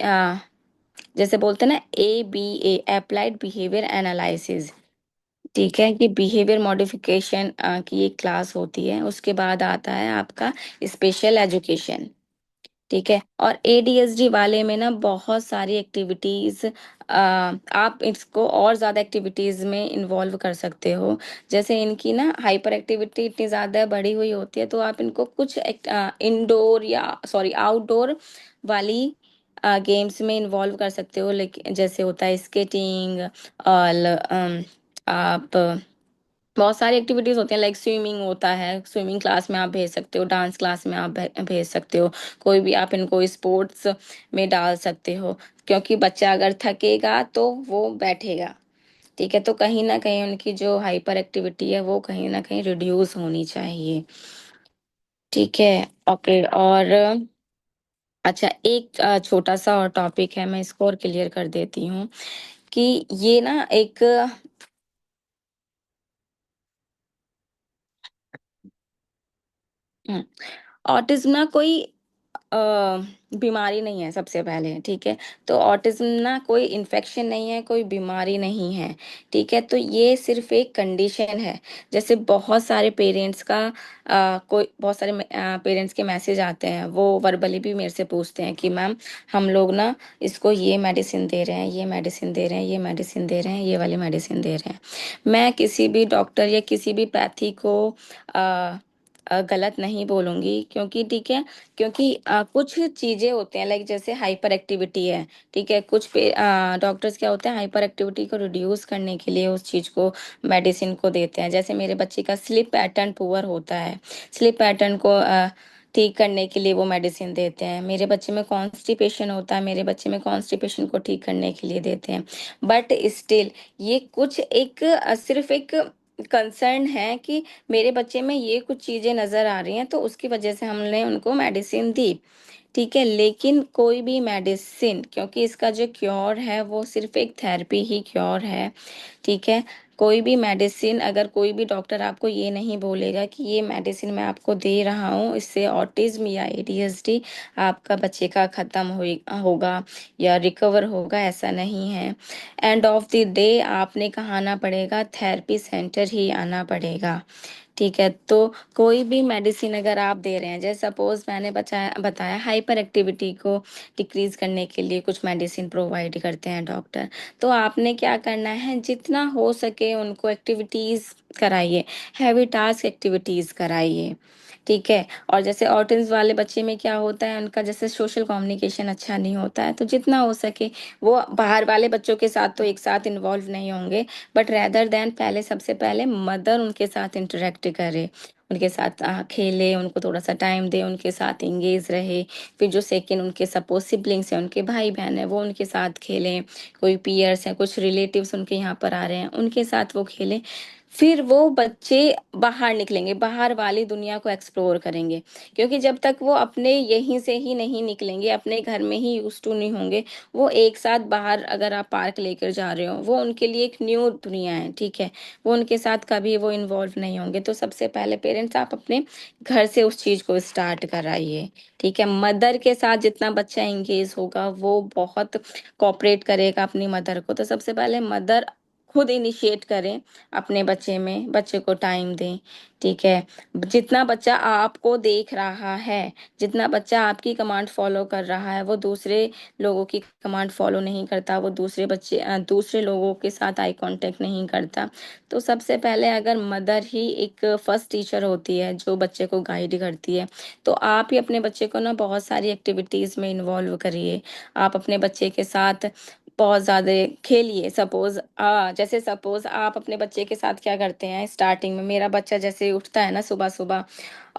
जैसे बोलते हैं ना, ABA, अप्लाइड बिहेवियर एनालिसिस। ठीक है, कि बिहेवियर मॉडिफिकेशन की एक क्लास होती है। उसके बाद आता है आपका स्पेशल एजुकेशन। ठीक है, और एडीएसडी वाले में ना बहुत सारी एक्टिविटीज, आप इसको और ज्यादा एक्टिविटीज में इन्वॉल्व कर सकते हो। जैसे इनकी ना हाइपर एक्टिविटी इतनी ज्यादा बढ़ी हुई होती है, तो आप इनको कुछ इंडोर या सॉरी आउटडोर वाली गेम्स में इन्वॉल्व कर सकते हो। लेकिन जैसे होता है स्केटिंग, और आप बहुत सारी एक्टिविटीज होती हैं, लाइक स्विमिंग होता है, स्विमिंग क्लास में आप भेज सकते हो, डांस क्लास में आप भेज सकते हो, कोई भी आप इनको स्पोर्ट्स में डाल सकते हो। क्योंकि बच्चा अगर थकेगा तो वो बैठेगा। ठीक है, तो कहीं ना कहीं उनकी जो हाइपर एक्टिविटी है वो कहीं ना कहीं रिड्यूस होनी चाहिए। ठीक है, ओके। और अच्छा, एक छोटा सा और टॉपिक है, मैं इसको और क्लियर कर देती हूँ कि ये ना एक ऑटिज्म ना कोई अ, बीमारी नहीं है सबसे पहले, ठीक है। तो ऑटिज्म ना कोई इन्फेक्शन नहीं है, कोई बीमारी नहीं है, ठीक है। तो ये सिर्फ एक कंडीशन है। जैसे बहुत सारे पेरेंट्स का कोई बहुत सारे पेरेंट्स के मैसेज आते हैं, वो वर्बली भी मेरे से पूछते हैं कि मैम हम लोग ना इसको ये मेडिसिन दे रहे हैं, ये मेडिसिन दे रहे हैं, ये मेडिसिन दे रहे हैं, ये वाली मेडिसिन दे रहे हैं। मैं किसी भी डॉक्टर या किसी भी पैथी को अ, गलत नहीं बोलूंगी, क्योंकि ठीक है, क्योंकि कुछ चीजें होते हैं, लाइक जैसे हाइपर एक्टिविटी है, ठीक है। कुछ पे डॉक्टर्स क्या होते हैं, हाइपर एक्टिविटी को रिड्यूस करने के लिए उस चीज को मेडिसिन को देते हैं। जैसे मेरे बच्चे का स्लीप पैटर्न पुअर होता है, स्लीप पैटर्न को ठीक करने के लिए वो मेडिसिन देते हैं। मेरे बच्चे में कॉन्स्टिपेशन होता है, मेरे बच्चे में कॉन्स्टिपेशन को ठीक करने के लिए देते हैं। बट स्टिल ये कुछ एक सिर्फ एक कंसर्न है कि मेरे बच्चे में ये कुछ चीजें नजर आ रही हैं, तो उसकी वजह से हमने उनको मेडिसिन दी, ठीक है। लेकिन कोई भी मेडिसिन, क्योंकि इसका जो क्योर है वो सिर्फ एक थेरेपी ही क्योर है, ठीक है। कोई भी मेडिसिन, अगर कोई भी डॉक्टर आपको ये नहीं बोलेगा कि ये मेडिसिन मैं आपको दे रहा हूँ, इससे ऑटिज्म या एडीएचडी आपका बच्चे का खत्म होगा या रिकवर होगा, ऐसा नहीं है। एंड ऑफ द डे आपने कहाँ आना पड़ेगा, थेरेपी सेंटर ही आना पड़ेगा, ठीक है। तो कोई भी मेडिसिन अगर आप दे रहे हैं, जैसे सपोज मैंने बताया बताया हाइपर एक्टिविटी को डिक्रीज करने के लिए कुछ मेडिसिन प्रोवाइड करते हैं डॉक्टर, तो आपने क्या करना है, जितना हो सके उनको एक्टिविटीज कराइए, हैवी टास्क एक्टिविटीज कराइए, ठीक है। और जैसे ऑटिज्म वाले बच्चे में क्या होता है, उनका जैसे सोशल कम्युनिकेशन अच्छा नहीं होता है, तो जितना हो सके वो बाहर वाले बच्चों के साथ तो एक साथ इन्वॉल्व नहीं होंगे, बट रेदर देन पहले सबसे पहले मदर उनके साथ इंटरेक्ट करे, उनके साथ खेले, उनको थोड़ा सा टाइम दे, उनके साथ इंगेज रहे। फिर जो सेकंड उनके सपोज सिबलिंग्स हैं, उनके भाई बहन है, वो उनके साथ खेलें, कोई पीयर्स हैं, कुछ रिलेटिव्स उनके यहाँ पर आ रहे हैं, उनके साथ वो खेलें। फिर वो बच्चे बाहर निकलेंगे, बाहर वाली दुनिया को एक्सप्लोर करेंगे, क्योंकि जब तक वो अपने यहीं से ही नहीं निकलेंगे, अपने घर में ही यूज टू नहीं होंगे, वो एक साथ बाहर अगर आप पार्क लेकर जा रहे हो, वो उनके लिए एक न्यू दुनिया है, ठीक है। वो उनके साथ कभी वो इन्वॉल्व नहीं होंगे। तो सबसे पहले पेरेंट्स आप अपने घर से उस चीज को स्टार्ट कराइए, ठीक है। मदर के साथ जितना बच्चा एंगेज होगा वो बहुत कोऑपरेट करेगा अपनी मदर को। तो सबसे पहले मदर खुद इनिशिएट करें, अपने बच्चे में, बच्चे को टाइम दें, ठीक है। जितना बच्चा आपको देख रहा है, जितना बच्चा आपकी कमांड फॉलो कर रहा है, वो दूसरे लोगों की कमांड फॉलो नहीं करता, वो दूसरे लोगों के साथ आई कांटेक्ट नहीं करता। तो सबसे पहले अगर मदर ही एक फर्स्ट टीचर होती है जो बच्चे को गाइड करती है, तो आप ही अपने बच्चे को ना बहुत सारी एक्टिविटीज में इन्वॉल्व करिए। आप अपने बच्चे के साथ बहुत ज्यादा खेलिए। जैसे सपोज आप अपने बच्चे के साथ क्या करते हैं, स्टार्टिंग में मेरा बच्चा जैसे उठता है ना सुबह सुबह,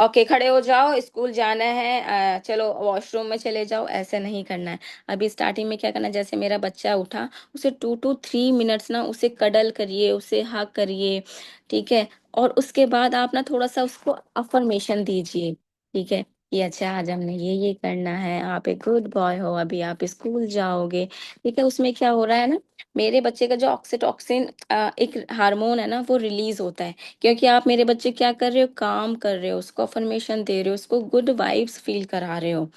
ओके खड़े हो जाओ, स्कूल जाना है, चलो वॉशरूम में चले जाओ, ऐसे नहीं करना है। अभी स्टार्टिंग में क्या करना है, जैसे मेरा बच्चा उठा, उसे 2 to 3 मिनट्स ना उसे कडल करिए, उसे हग करिए, ठीक है। और उसके बाद आप ना थोड़ा सा उसको अफर्मेशन दीजिए, ठीक है, कि अच्छा आज हमने ये करना है, आप एक गुड बॉय हो, अभी आप स्कूल जाओगे, ठीक है। उसमें क्या हो रहा है ना, मेरे बच्चे का जो ऑक्सीटोसिन एक हार्मोन है ना, वो रिलीज होता है, क्योंकि आप मेरे बच्चे क्या कर रहे हो, काम कर रहे हो, उसको अफर्मेशन दे रहे हो, उसको गुड वाइब्स फील करा रहे हो,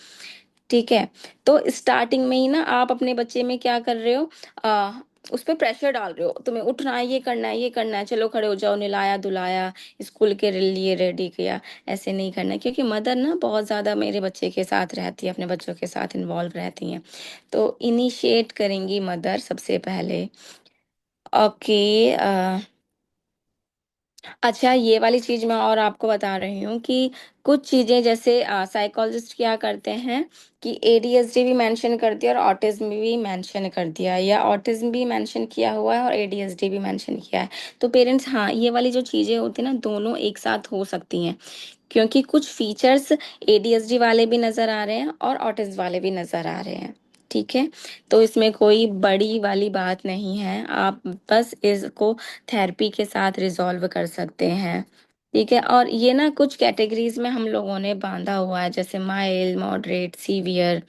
ठीक है। तो स्टार्टिंग में ही ना आप अपने बच्चे में क्या कर रहे हो, आ, उस पर प्रेशर डाल रहे हो, तुम्हें उठना है, ये करना है, ये करना है, चलो खड़े हो जाओ, निलाया धुलाया, स्कूल के लिए रेडी किया। ऐसे नहीं करना है, क्योंकि मदर ना बहुत ज्यादा मेरे बच्चे के साथ रहती है, अपने बच्चों के साथ इन्वॉल्व रहती हैं। तो इनिशिएट करेंगी मदर सबसे पहले। ओके। अच्छा, ये वाली चीज मैं और आपको बता रही हूँ कि कुछ चीजें जैसे साइकोलॉजिस्ट क्या करते हैं कि एडीएचडी भी मेंशन कर दिया और ऑटिज्म भी मेंशन कर दिया, या ऑटिज्म भी मेंशन किया हुआ है और एडीएचडी भी मेंशन किया है। तो पेरेंट्स, हाँ, ये वाली जो चीजें होती हैं ना, दोनों एक साथ हो सकती हैं, क्योंकि कुछ फीचर्स एडीएचडी वाले भी नजर आ रहे हैं और ऑटिज्म वाले भी नजर आ रहे हैं, ठीक है। तो इसमें कोई बड़ी वाली बात नहीं है, आप बस इसको थेरेपी के साथ रिजॉल्व कर सकते हैं। ठीक है। और ये ना कुछ कैटेगरीज में हम लोगों ने बांधा हुआ है, जैसे माइल्ड, मॉडरेट, सीवियर।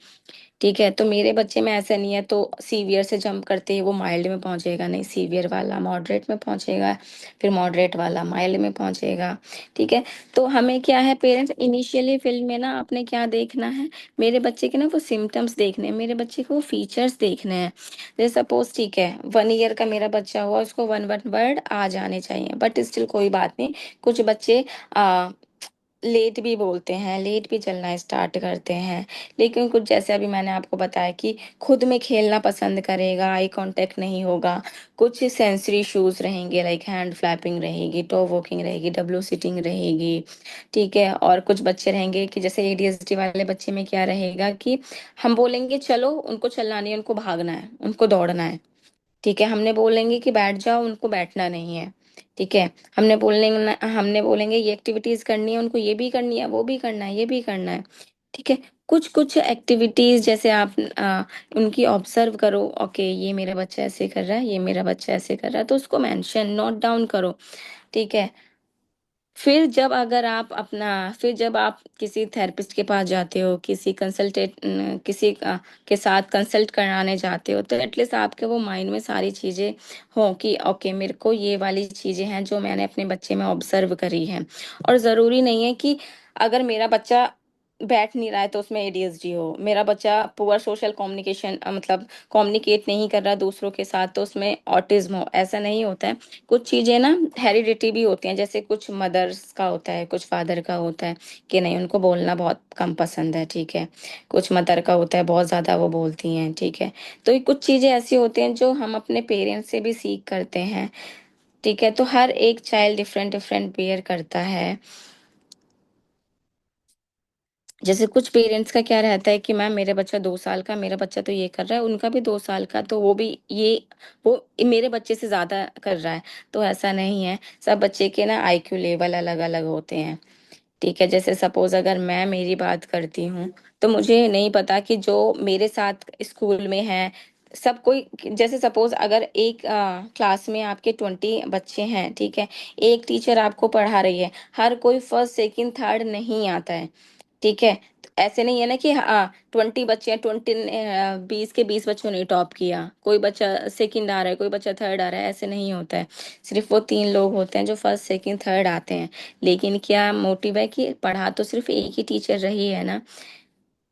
ठीक है, तो मेरे बच्चे में ऐसा नहीं है, तो सीवियर से जंप करते ही वो माइल्ड में पहुंचेगा नहीं, सीवियर वाला मॉडरेट में पहुंचेगा, फिर मॉडरेट वाला माइल्ड में पहुंचेगा। ठीक है। तो हमें क्या है, पेरेंट्स इनिशियली फील्ड में ना आपने क्या देखना है, मेरे बच्चे के ना वो सिम्टम्स देखने हैं, मेरे बच्चे को वो फीचर्स देखने हैं। जैसे सपोज, ठीक है, 1 ईयर का मेरा बच्चा हुआ, उसको वन वन वर्ड आ जाने चाहिए, बट स्टिल कोई बात नहीं। कुछ बच्चे लेट भी बोलते हैं, लेट भी चलना स्टार्ट करते हैं। लेकिन कुछ जैसे अभी मैंने आपको बताया कि खुद में खेलना पसंद करेगा, आई कांटेक्ट नहीं होगा। कुछ सेंसरी इश्यूज रहेंगे, लाइक हैंड फ्लैपिंग रहेगी, टो वॉकिंग रहेगी, डब्ल्यू सिटिंग रहेगी। ठीक है। और कुछ बच्चे रहेंगे कि जैसे एडीएसडी वाले बच्चे में क्या रहेगा कि हम बोलेंगे चलो, उनको चलना नहीं है, उनको भागना है, उनको दौड़ना है। ठीक है। हमने बोलेंगे कि बैठ जाओ, उनको बैठना नहीं है। ठीक है। हमने बोलेंगे ये एक्टिविटीज करनी है, उनको ये भी करनी है, वो भी करना है, ये भी करना है। ठीक है। कुछ कुछ एक्टिविटीज जैसे आप उनकी ऑब्जर्व करो, ओके ये मेरा बच्चा ऐसे कर रहा है, ये मेरा बच्चा ऐसे कर रहा है, तो उसको मेंशन नोट डाउन करो। ठीक है। फिर जब अगर आप अपना फिर जब आप किसी थेरेपिस्ट के पास जाते हो, किसी के साथ कंसल्ट कराने जाते हो, तो एटलीस्ट आपके वो माइंड में सारी चीजें हो कि ओके मेरे को ये वाली चीजें हैं जो मैंने अपने बच्चे में ऑब्जर्व करी हैं। और जरूरी नहीं है कि अगर मेरा बच्चा बैठ नहीं रहा है तो उसमें एडीएसडी हो, मेरा बच्चा पुअर सोशल कम्युनिकेशन मतलब कम्युनिकेट नहीं कर रहा दूसरों के साथ तो उसमें ऑटिज्म हो, ऐसा नहीं होता है। कुछ चीजें ना हेरिडिटी भी होती हैं, जैसे कुछ मदर्स का होता है, कुछ फादर का होता है कि नहीं उनको बोलना बहुत कम पसंद है। ठीक है। कुछ मदर का होता है बहुत ज्यादा वो बोलती हैं। ठीक है। तो ये कुछ चीजें ऐसी होती हैं जो हम अपने पेरेंट्स से भी सीख करते हैं। ठीक है। तो हर एक चाइल्ड डिफरेंट डिफरेंट बिहेव करता है। जैसे कुछ पेरेंट्स का क्या रहता है कि मैम मेरे बच्चा 2 साल का, मेरा बच्चा तो ये कर रहा है, उनका भी 2 साल का, तो वो भी ये वो मेरे बच्चे से ज्यादा कर रहा है। तो ऐसा नहीं है, सब बच्चे के ना आईक्यू लेवल अलग अलग होते हैं। ठीक है। जैसे सपोज अगर मैं मेरी बात करती हूँ, तो मुझे नहीं पता कि जो मेरे साथ स्कूल में है सब कोई, जैसे सपोज अगर एक क्लास में आपके 20 बच्चे हैं, ठीक है, एक टीचर आपको पढ़ा रही है, हर कोई फर्स्ट सेकंड थर्ड नहीं आता है। ठीक है। तो ऐसे नहीं है ना कि हाँ 20 बच्चे हैं, 20 बच्चों ने टॉप किया, कोई बच्चा सेकंड आ रहा है, कोई बच्चा थर्ड आ रहा है, ऐसे नहीं होता है। सिर्फ वो 3 लोग होते हैं जो फर्स्ट सेकंड थर्ड आते हैं। लेकिन क्या मोटिव है कि पढ़ा तो सिर्फ एक ही टीचर रही है ना।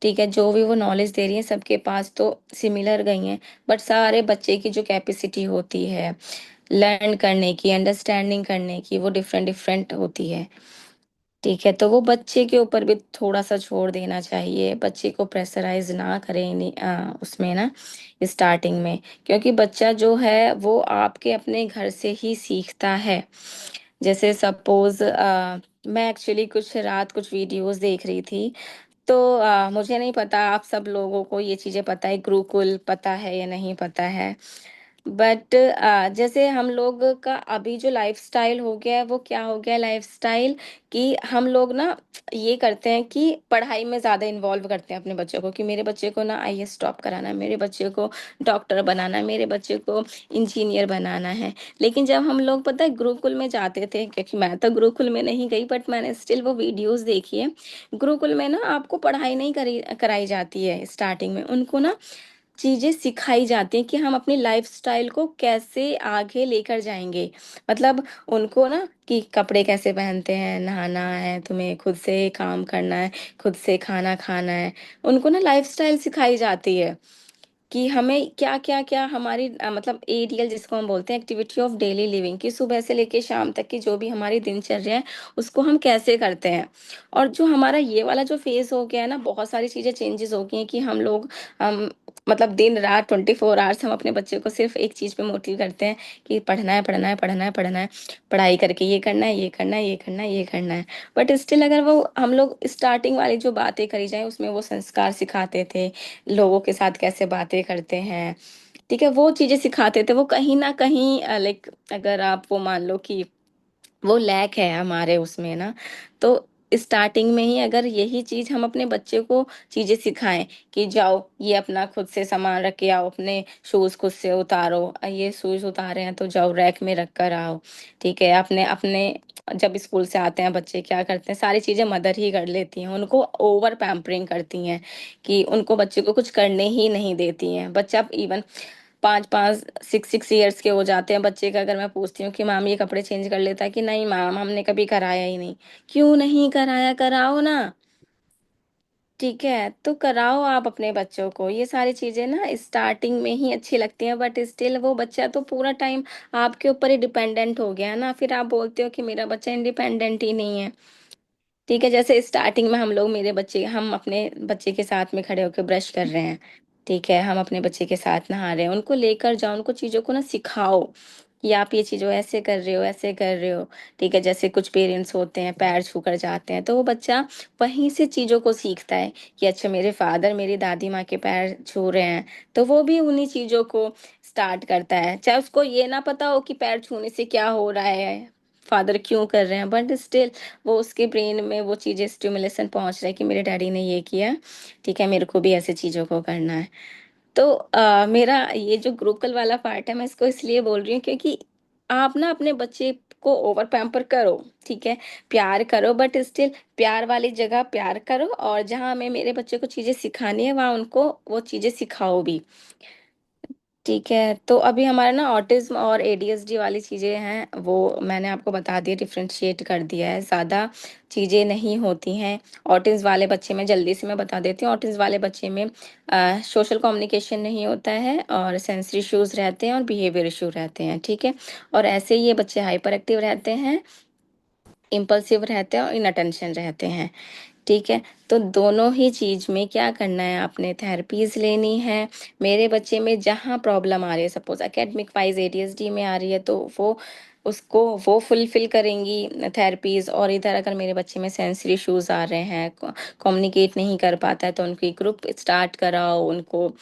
ठीक है। जो भी वो नॉलेज दे रही है सबके पास तो सिमिलर गई है, बट सारे बच्चे की जो कैपेसिटी होती है लर्न करने की, अंडरस्टैंडिंग करने की, वो डिफरेंट डिफरेंट होती है। ठीक है। तो वो बच्चे के ऊपर भी थोड़ा सा छोड़ देना चाहिए, बच्चे को प्रेशराइज ना करें उसमें ना स्टार्टिंग में, क्योंकि बच्चा जो है वो आपके अपने घर से ही सीखता है। जैसे सपोज मैं एक्चुअली कुछ वीडियोस देख रही थी, तो मुझे नहीं पता आप सब लोगों को ये चीजें पता है, गुरुकुल पता है या नहीं पता है। बट जैसे हम लोग का अभी जो लाइफस्टाइल हो गया है, वो क्या हो गया है लाइफस्टाइल कि हम लोग ना ये करते हैं कि पढ़ाई में ज्यादा इन्वॉल्व करते हैं अपने बच्चों को, कि मेरे बच्चे को ना आईएएस टॉप कराना है, मेरे बच्चे को डॉक्टर बनाना है, मेरे बच्चे को इंजीनियर बनाना है। लेकिन जब हम लोग पता है गुरुकुल में जाते थे, क्योंकि मैं तो गुरुकुल में नहीं गई बट मैंने स्टिल वो वीडियोस देखी है। गुरुकुल में ना आपको पढ़ाई नहीं करी कराई जाती है, स्टार्टिंग में उनको ना चीजें सिखाई जाती हैं कि हम अपनी लाइफस्टाइल को कैसे आगे लेकर जाएंगे। मतलब उनको ना कि कपड़े कैसे पहनते हैं, नहाना है तुम्हें, खुद से काम करना है, खुद से खाना खाना है। उनको ना लाइफस्टाइल सिखाई जाती है कि हमें क्या क्या क्या हमारी मतलब एडीएल जिसको हम बोलते हैं, एक्टिविटी ऑफ डेली लिविंग, की सुबह से लेके शाम तक की जो भी हमारी दिनचर्या है उसको हम कैसे करते हैं। और जो हमारा ये वाला जो फेज हो गया है ना, बहुत सारी चीजें चेंजेस हो गई हैं कि हम लोग हम मतलब दिन रात 24 आवर्स हम अपने बच्चे को सिर्फ एक चीज पे मोटिव करते हैं कि पढ़ना है पढ़ना है पढ़ना है पढ़ना है, पढ़ाई करके ये करना है, ये करना है, ये करना है, ये करना है। बट स्टिल अगर वो हम लोग स्टार्टिंग वाली जो बातें करी जाए उसमें वो संस्कार सिखाते थे, लोगों के साथ कैसे बातें करते हैं, ठीक है, वो चीजें सिखाते थे, वो कहीं ना कहीं लाइक अगर आप वो मान लो कि वो लैक है हमारे उसमें ना, तो स्टार्टिंग में ही अगर यही चीज हम अपने बच्चे को चीजें सिखाएं कि जाओ ये अपना खुद से सामान रख के आओ, अपने शूज खुद से उतारो, ये शूज उतारे हैं तो जाओ रैक में रख कर आओ। ठीक है। अपने अपने जब स्कूल से आते हैं बच्चे क्या करते हैं, सारी चीजें मदर ही कर लेती हैं, उनको ओवर पैम्परिंग करती हैं कि उनको बच्चे को कुछ करने ही नहीं देती हैं। बच्चा इवन 5 5 6 6 ईयर्स के हो जाते हैं बच्चे का, अगर मैं पूछती हूँ कि मैम ये कपड़े चेंज कर लेता है कि नहीं मैम हमने कभी कराया ही नहीं। क्यों नहीं कराया, कराओ ना। ठीक है, तो कराओ आप अपने बच्चों को। ये सारी चीजें ना स्टार्टिंग में ही अच्छी लगती हैं, बट स्टिल वो बच्चा तो पूरा टाइम आपके ऊपर ही डिपेंडेंट हो गया ना, फिर आप बोलते हो कि मेरा बच्चा इंडिपेंडेंट ही नहीं है। ठीक है, जैसे स्टार्टिंग में हम लोग, मेरे बच्चे, हम अपने बच्चे के साथ में खड़े होकर ब्रश कर रहे हैं, ठीक है, हम अपने बच्चे के साथ नहा रहे हैं, उनको लेकर जाओ, उनको चीज़ों को ना सिखाओ कि आप ये चीज़ों ऐसे कर रहे हो, ऐसे कर रहे हो। ठीक है, जैसे कुछ पेरेंट्स होते हैं पैर छू कर जाते हैं, तो वो बच्चा वहीं से चीज़ों को सीखता है कि अच्छा मेरे फादर मेरी दादी माँ के पैर छू रहे हैं, तो वो भी उन्हीं चीज़ों को स्टार्ट करता है, चाहे उसको ये ना पता हो कि पैर छूने से क्या हो रहा है, फादर क्यों कर रहे हैं, बट स्टिल वो उसके ब्रेन में वो चीज़ें स्टिमुलेशन पहुंच रहा है कि मेरे डैडी ने ये किया, ठीक है मेरे को भी ऐसे चीज़ों को करना है। तो मेरा ये जो गुरुकुल वाला पार्ट है मैं इसको इसलिए बोल रही हूँ क्योंकि आप ना अपने बच्चे को ओवर पैम्पर करो, ठीक है, प्यार करो, बट स्टिल प्यार वाली जगह प्यार करो, और जहाँ हमें मेरे बच्चे को चीज़ें सिखानी है वहाँ उनको वो चीज़ें सिखाओ भी। ठीक है, तो अभी हमारा ना ऑटिज्म और एडीएसडी वाली चीज़ें हैं वो मैंने आपको बता दिया, डिफरेंशिएट कर दिया है, ज़्यादा चीज़ें नहीं होती हैं। ऑटिज्म वाले बच्चे में जल्दी से मैं बता देती हूँ, ऑटिज्म वाले बच्चे में सोशल कम्युनिकेशन नहीं होता है, और सेंसरी इश्यूज रहते हैं, और बिहेवियर इशू रहते हैं, ठीक है। और ऐसे ही ये बच्चे हाइपर एक्टिव रहते हैं, इम्पल्सिव रहते हैं, और इनअटेंशन रहते हैं। ठीक है, तो दोनों ही चीज में क्या करना है, आपने थेरेपीज लेनी है। मेरे बच्चे में जहाँ प्रॉब्लम आ रही है, सपोज एकेडमिक वाइज एडीएसडी में आ रही है, तो वो उसको वो फुलफिल करेंगी थेरेपीज, और इधर अगर मेरे बच्चे में सेंसरी इश्यूज आ रहे हैं, कम्युनिकेट नहीं कर पाता है, तो उनकी ग्रुप स्टार्ट कराओ, उनको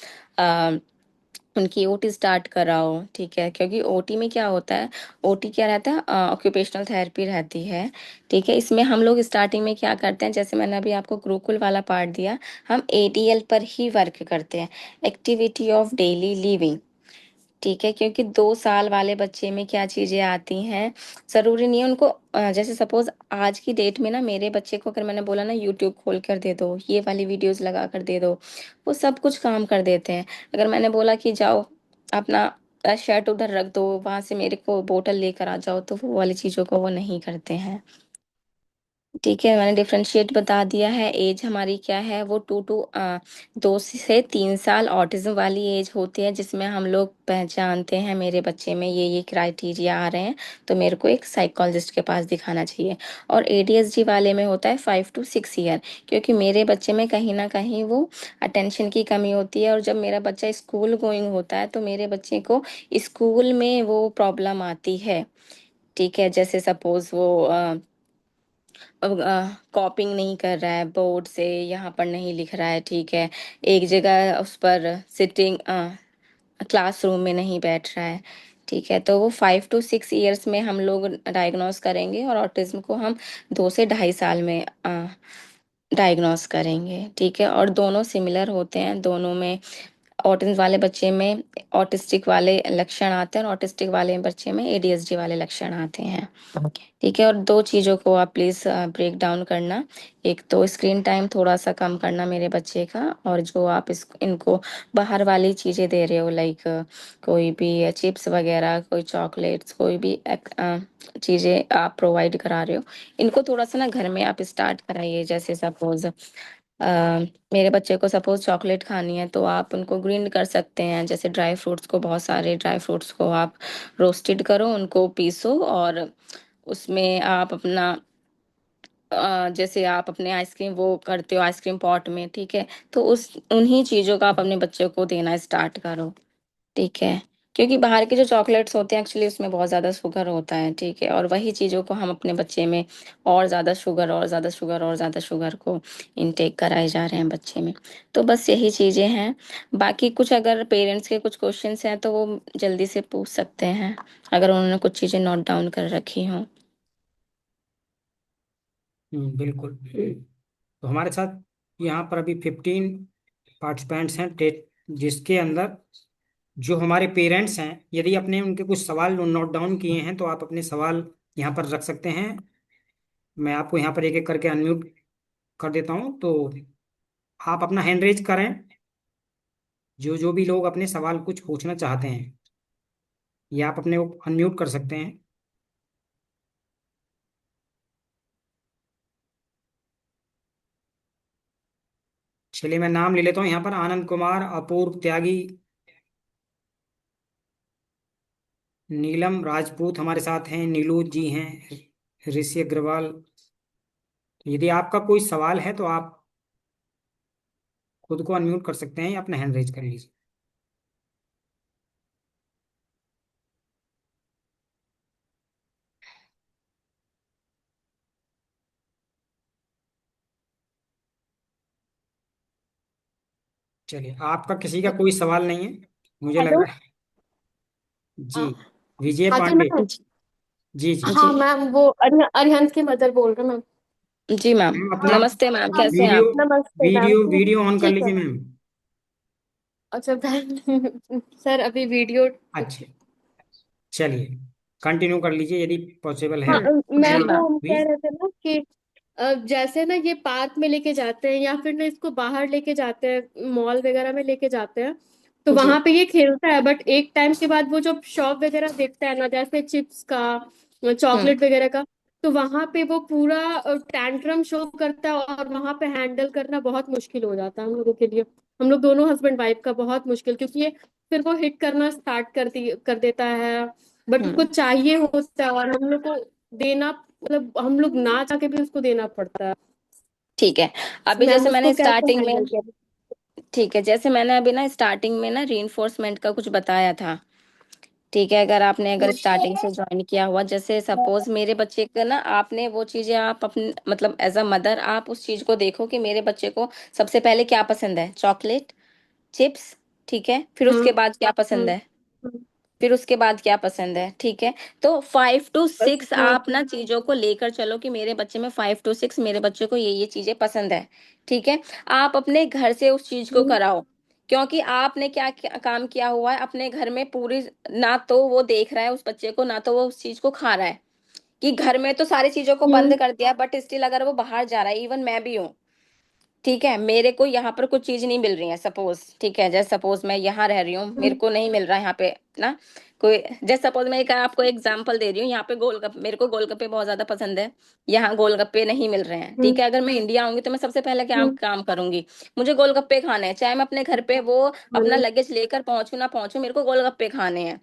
उनकी ओटी स्टार्ट कराओ। ठीक है, क्योंकि ओटी में क्या होता है, ओटी क्या रहता है, ऑक्यूपेशनल थेरेपी रहती है। ठीक है, इसमें हम लोग स्टार्टिंग में क्या करते हैं, जैसे मैंने अभी आपको गुरुकुल वाला पार्ट दिया, हम एटीएल पर ही वर्क करते हैं, एक्टिविटी ऑफ डेली लिविंग। ठीक है, क्योंकि 2 साल वाले बच्चे में क्या चीजें आती हैं, जरूरी नहीं है उनको जैसे सपोज आज की डेट में ना मेरे बच्चे को अगर मैंने बोला ना यूट्यूब खोल कर दे दो, ये वाली वीडियोस लगा कर दे दो, वो सब कुछ काम कर देते हैं। अगर मैंने बोला कि जाओ अपना शर्ट उधर रख दो, वहां से मेरे को बोतल लेकर आ जाओ, तो वो वाली चीजों को वो नहीं करते हैं। ठीक है, मैंने डिफरेंशिएट बता दिया है। एज हमारी क्या है, वो 2 से 3 साल ऑटिज्म वाली एज होती है, जिसमें हम लोग पहचानते हैं मेरे बच्चे में ये क्राइटेरिया आ रहे हैं, तो मेरे को एक साइकोलॉजिस्ट के पास दिखाना चाहिए। और एडीएसडी वाले में होता है 5 to 6 ईयर, क्योंकि मेरे बच्चे में कहीं ना कहीं वो अटेंशन की कमी होती है, और जब मेरा बच्चा स्कूल गोइंग होता है तो मेरे बच्चे को स्कूल में वो प्रॉब्लम आती है। ठीक है, जैसे सपोज वो कॉपिंग नहीं कर रहा है बोर्ड से, यहाँ पर नहीं लिख रहा है, ठीक है, एक जगह उस पर सिटिंग क्लासरूम में नहीं बैठ रहा है। ठीक है, तो वो 5 to 6 ईयर्स में हम लोग डायग्नोस करेंगे, और ऑटिज्म को हम 2 से ढाई साल में डायग्नोस करेंगे। ठीक है, और दोनों सिमिलर होते हैं, दोनों में ऑटिज्म वाले बच्चे में ऑटिस्टिक वाले लक्षण आते हैं, और ऑटिस्टिक वाले बच्चे में एडीएसडी वाले लक्षण आते हैं। ठीक है, और दो चीज़ों को आप प्लीज़ ब्रेक डाउन करना, एक तो स्क्रीन टाइम थोड़ा सा कम करना मेरे बच्चे का, और जो आप इनको बाहर वाली चीज़ें दे रहे हो, लाइक कोई भी चिप्स वगैरह, कोई चॉकलेट्स, कोई भी चीज़ें आप प्रोवाइड करा रहे हो, इनको थोड़ा सा ना घर में आप स्टार्ट कराइए। जैसे सपोज मेरे बच्चे को सपोज चॉकलेट खानी है, तो आप उनको ग्रीन कर सकते हैं, जैसे ड्राई फ्रूट्स को, बहुत सारे ड्राई फ्रूट्स को आप रोस्टेड करो, उनको पीसो, और उसमें आप अपना जैसे आप अपने आइसक्रीम वो करते हो आइसक्रीम पॉट में, ठीक है, तो उस उन्हीं चीज़ों का आप अपने बच्चे को देना स्टार्ट करो। ठीक है, क्योंकि बाहर के जो चॉकलेट्स होते हैं एक्चुअली उसमें बहुत ज़्यादा शुगर होता है, ठीक है, और वही चीज़ों को हम अपने बच्चे में और ज़्यादा शुगर और ज़्यादा शुगर और ज़्यादा शुगर को इनटेक कराए जा रहे हैं बच्चे में। तो बस यही चीज़ें हैं, बाकी कुछ अगर पेरेंट्स के कुछ क्वेश्चंस हैं तो वो जल्दी से पूछ सकते हैं, अगर उन्होंने कुछ चीज़ें नोट डाउन कर रखी हों। बिल्कुल। तो हमारे साथ यहाँ पर अभी 15 पार्टिसिपेंट्स हैं टेट, जिसके अंदर जो हमारे पेरेंट्स हैं, यदि अपने उनके कुछ सवाल नोट डाउन किए हैं तो आप अपने सवाल यहाँ पर रख सकते हैं। मैं आपको यहाँ पर एक एक करके अनम्यूट कर देता हूँ, तो आप अपना हैंड रेज करें, जो जो भी लोग अपने सवाल कुछ पूछना चाहते हैं, ये आप अपने को अनम्यूट कर सकते हैं। चलिए मैं नाम ले लेता हूँ यहाँ पर। आनंद कुमार, अपूर्व त्यागी, नीलम राजपूत हमारे साथ हैं, नीलू जी हैं, ऋषि अग्रवाल। यदि आपका कोई सवाल है तो आप खुद को अनम्यूट कर सकते हैं या अपना हैंड रेज कर लीजिए। चलिए, आपका किसी का कोई सवाल नहीं है मुझे लग हेलो। रहा है। जी, विजय हाँ तो पांडे। मैम। जी जी। हाँ जी मैम, वो अरिहंत की मदर बोल रहे हैं मैम। जी मैम। मैम अपना नमस्ते मैम, हाँ कैसे हैं वीडियो आप? नमस्ते मैम। वीडियो वीडियो ऑन कर ठीक है। लीजिए मैम। अच्छा मैम सर अभी वीडियो। अच्छा, चलिए कंटिन्यू कर लीजिए यदि पॉसिबल है। हाँ जी मैम वो मैम। हम भी कह रहे थे ना कि जैसे ना ये पार्क में लेके जाते हैं या फिर ना इसको बाहर लेके जाते हैं, मॉल वगैरह में लेके जाते हैं, तो जी वहां पे ये खेलता है, बट एक टाइम के बाद वो जो शॉप वगैरह देखता है ना, जैसे चिप्स का, हम्म। चॉकलेट वगैरह का, तो वहां पे वो पूरा टैंट्रम शो करता है, और वहां पे हैंडल करना बहुत मुश्किल हो जाता है हम लोगों के लिए। हम लोग दोनों हस्बैंड वाइफ का बहुत मुश्किल, क्योंकि ये फिर वो हिट करना स्टार्ट कर देता है, बट उसको हम्म। चाहिए होता है, और हम लोग को देना, मतलब हम लोग ना चाह के भी उसको देना पड़ता है। ठीक है। अभी मैम जैसे उसको मैंने कैसे स्टार्टिंग में, हैंडल करें? ठीक है, जैसे मैंने अभी ना स्टार्टिंग में ना रीइंफोर्समेंट का कुछ बताया था। ठीक है, अगर स्टार्टिंग से ज्वाइन किया हुआ, जैसे सपोज मेरे बच्चे का ना, आपने वो चीजें आप अपने मतलब एज अ मदर आप उस चीज को देखो कि मेरे बच्चे को सबसे पहले क्या पसंद है, चॉकलेट, चिप्स, ठीक है, फिर हाँ उसके बाद क्या हाँ पसंद है, हाँ। फिर उसके बाद क्या पसंद है, ठीक है। तो 5 to 6 हाँ आप ना चीजों को लेकर चलो कि मेरे बच्चे में 5 to 6 मेरे बच्चे को ये चीजें पसंद है, ठीक है। आप अपने घर से उस चीज को हाँ कराओ, क्योंकि आपने क्या काम किया हुआ है अपने घर में पूरी, ना तो वो देख रहा है उस बच्चे को, ना तो वो उस चीज को खा रहा है, कि घर में तो सारी चीजों को बंद हाँ कर दिया, बट स्टिल अगर वो बाहर जा रहा है, इवन मैं भी हूँ, ठीक है, मेरे को यहाँ पर कुछ चीज नहीं मिल रही है सपोज, ठीक है, जैसे सपोज मैं यहाँ रह रही हूँ, मेरे को नहीं मिल रहा है यहाँ पे ना कोई, जैसे सपोज मैं एक आपको एग्जांपल दे रही हूँ, यहाँ पे गोलगप्पे, मेरे को गोलगप्पे बहुत ज्यादा पसंद है, यहाँ गोलगप्पे नहीं मिल रहे हैं, ठीक है। अगर मैं इंडिया आऊंगी तो मैं सबसे पहले क्या हाँ काम करूंगी, मुझे गोलगप्पे खाने हैं, चाहे मैं अपने घर पे वो अपना हाँ लगेज लेकर पहुंचू ना पहुंचू, मेरे को गोलगप्पे खाने हैं,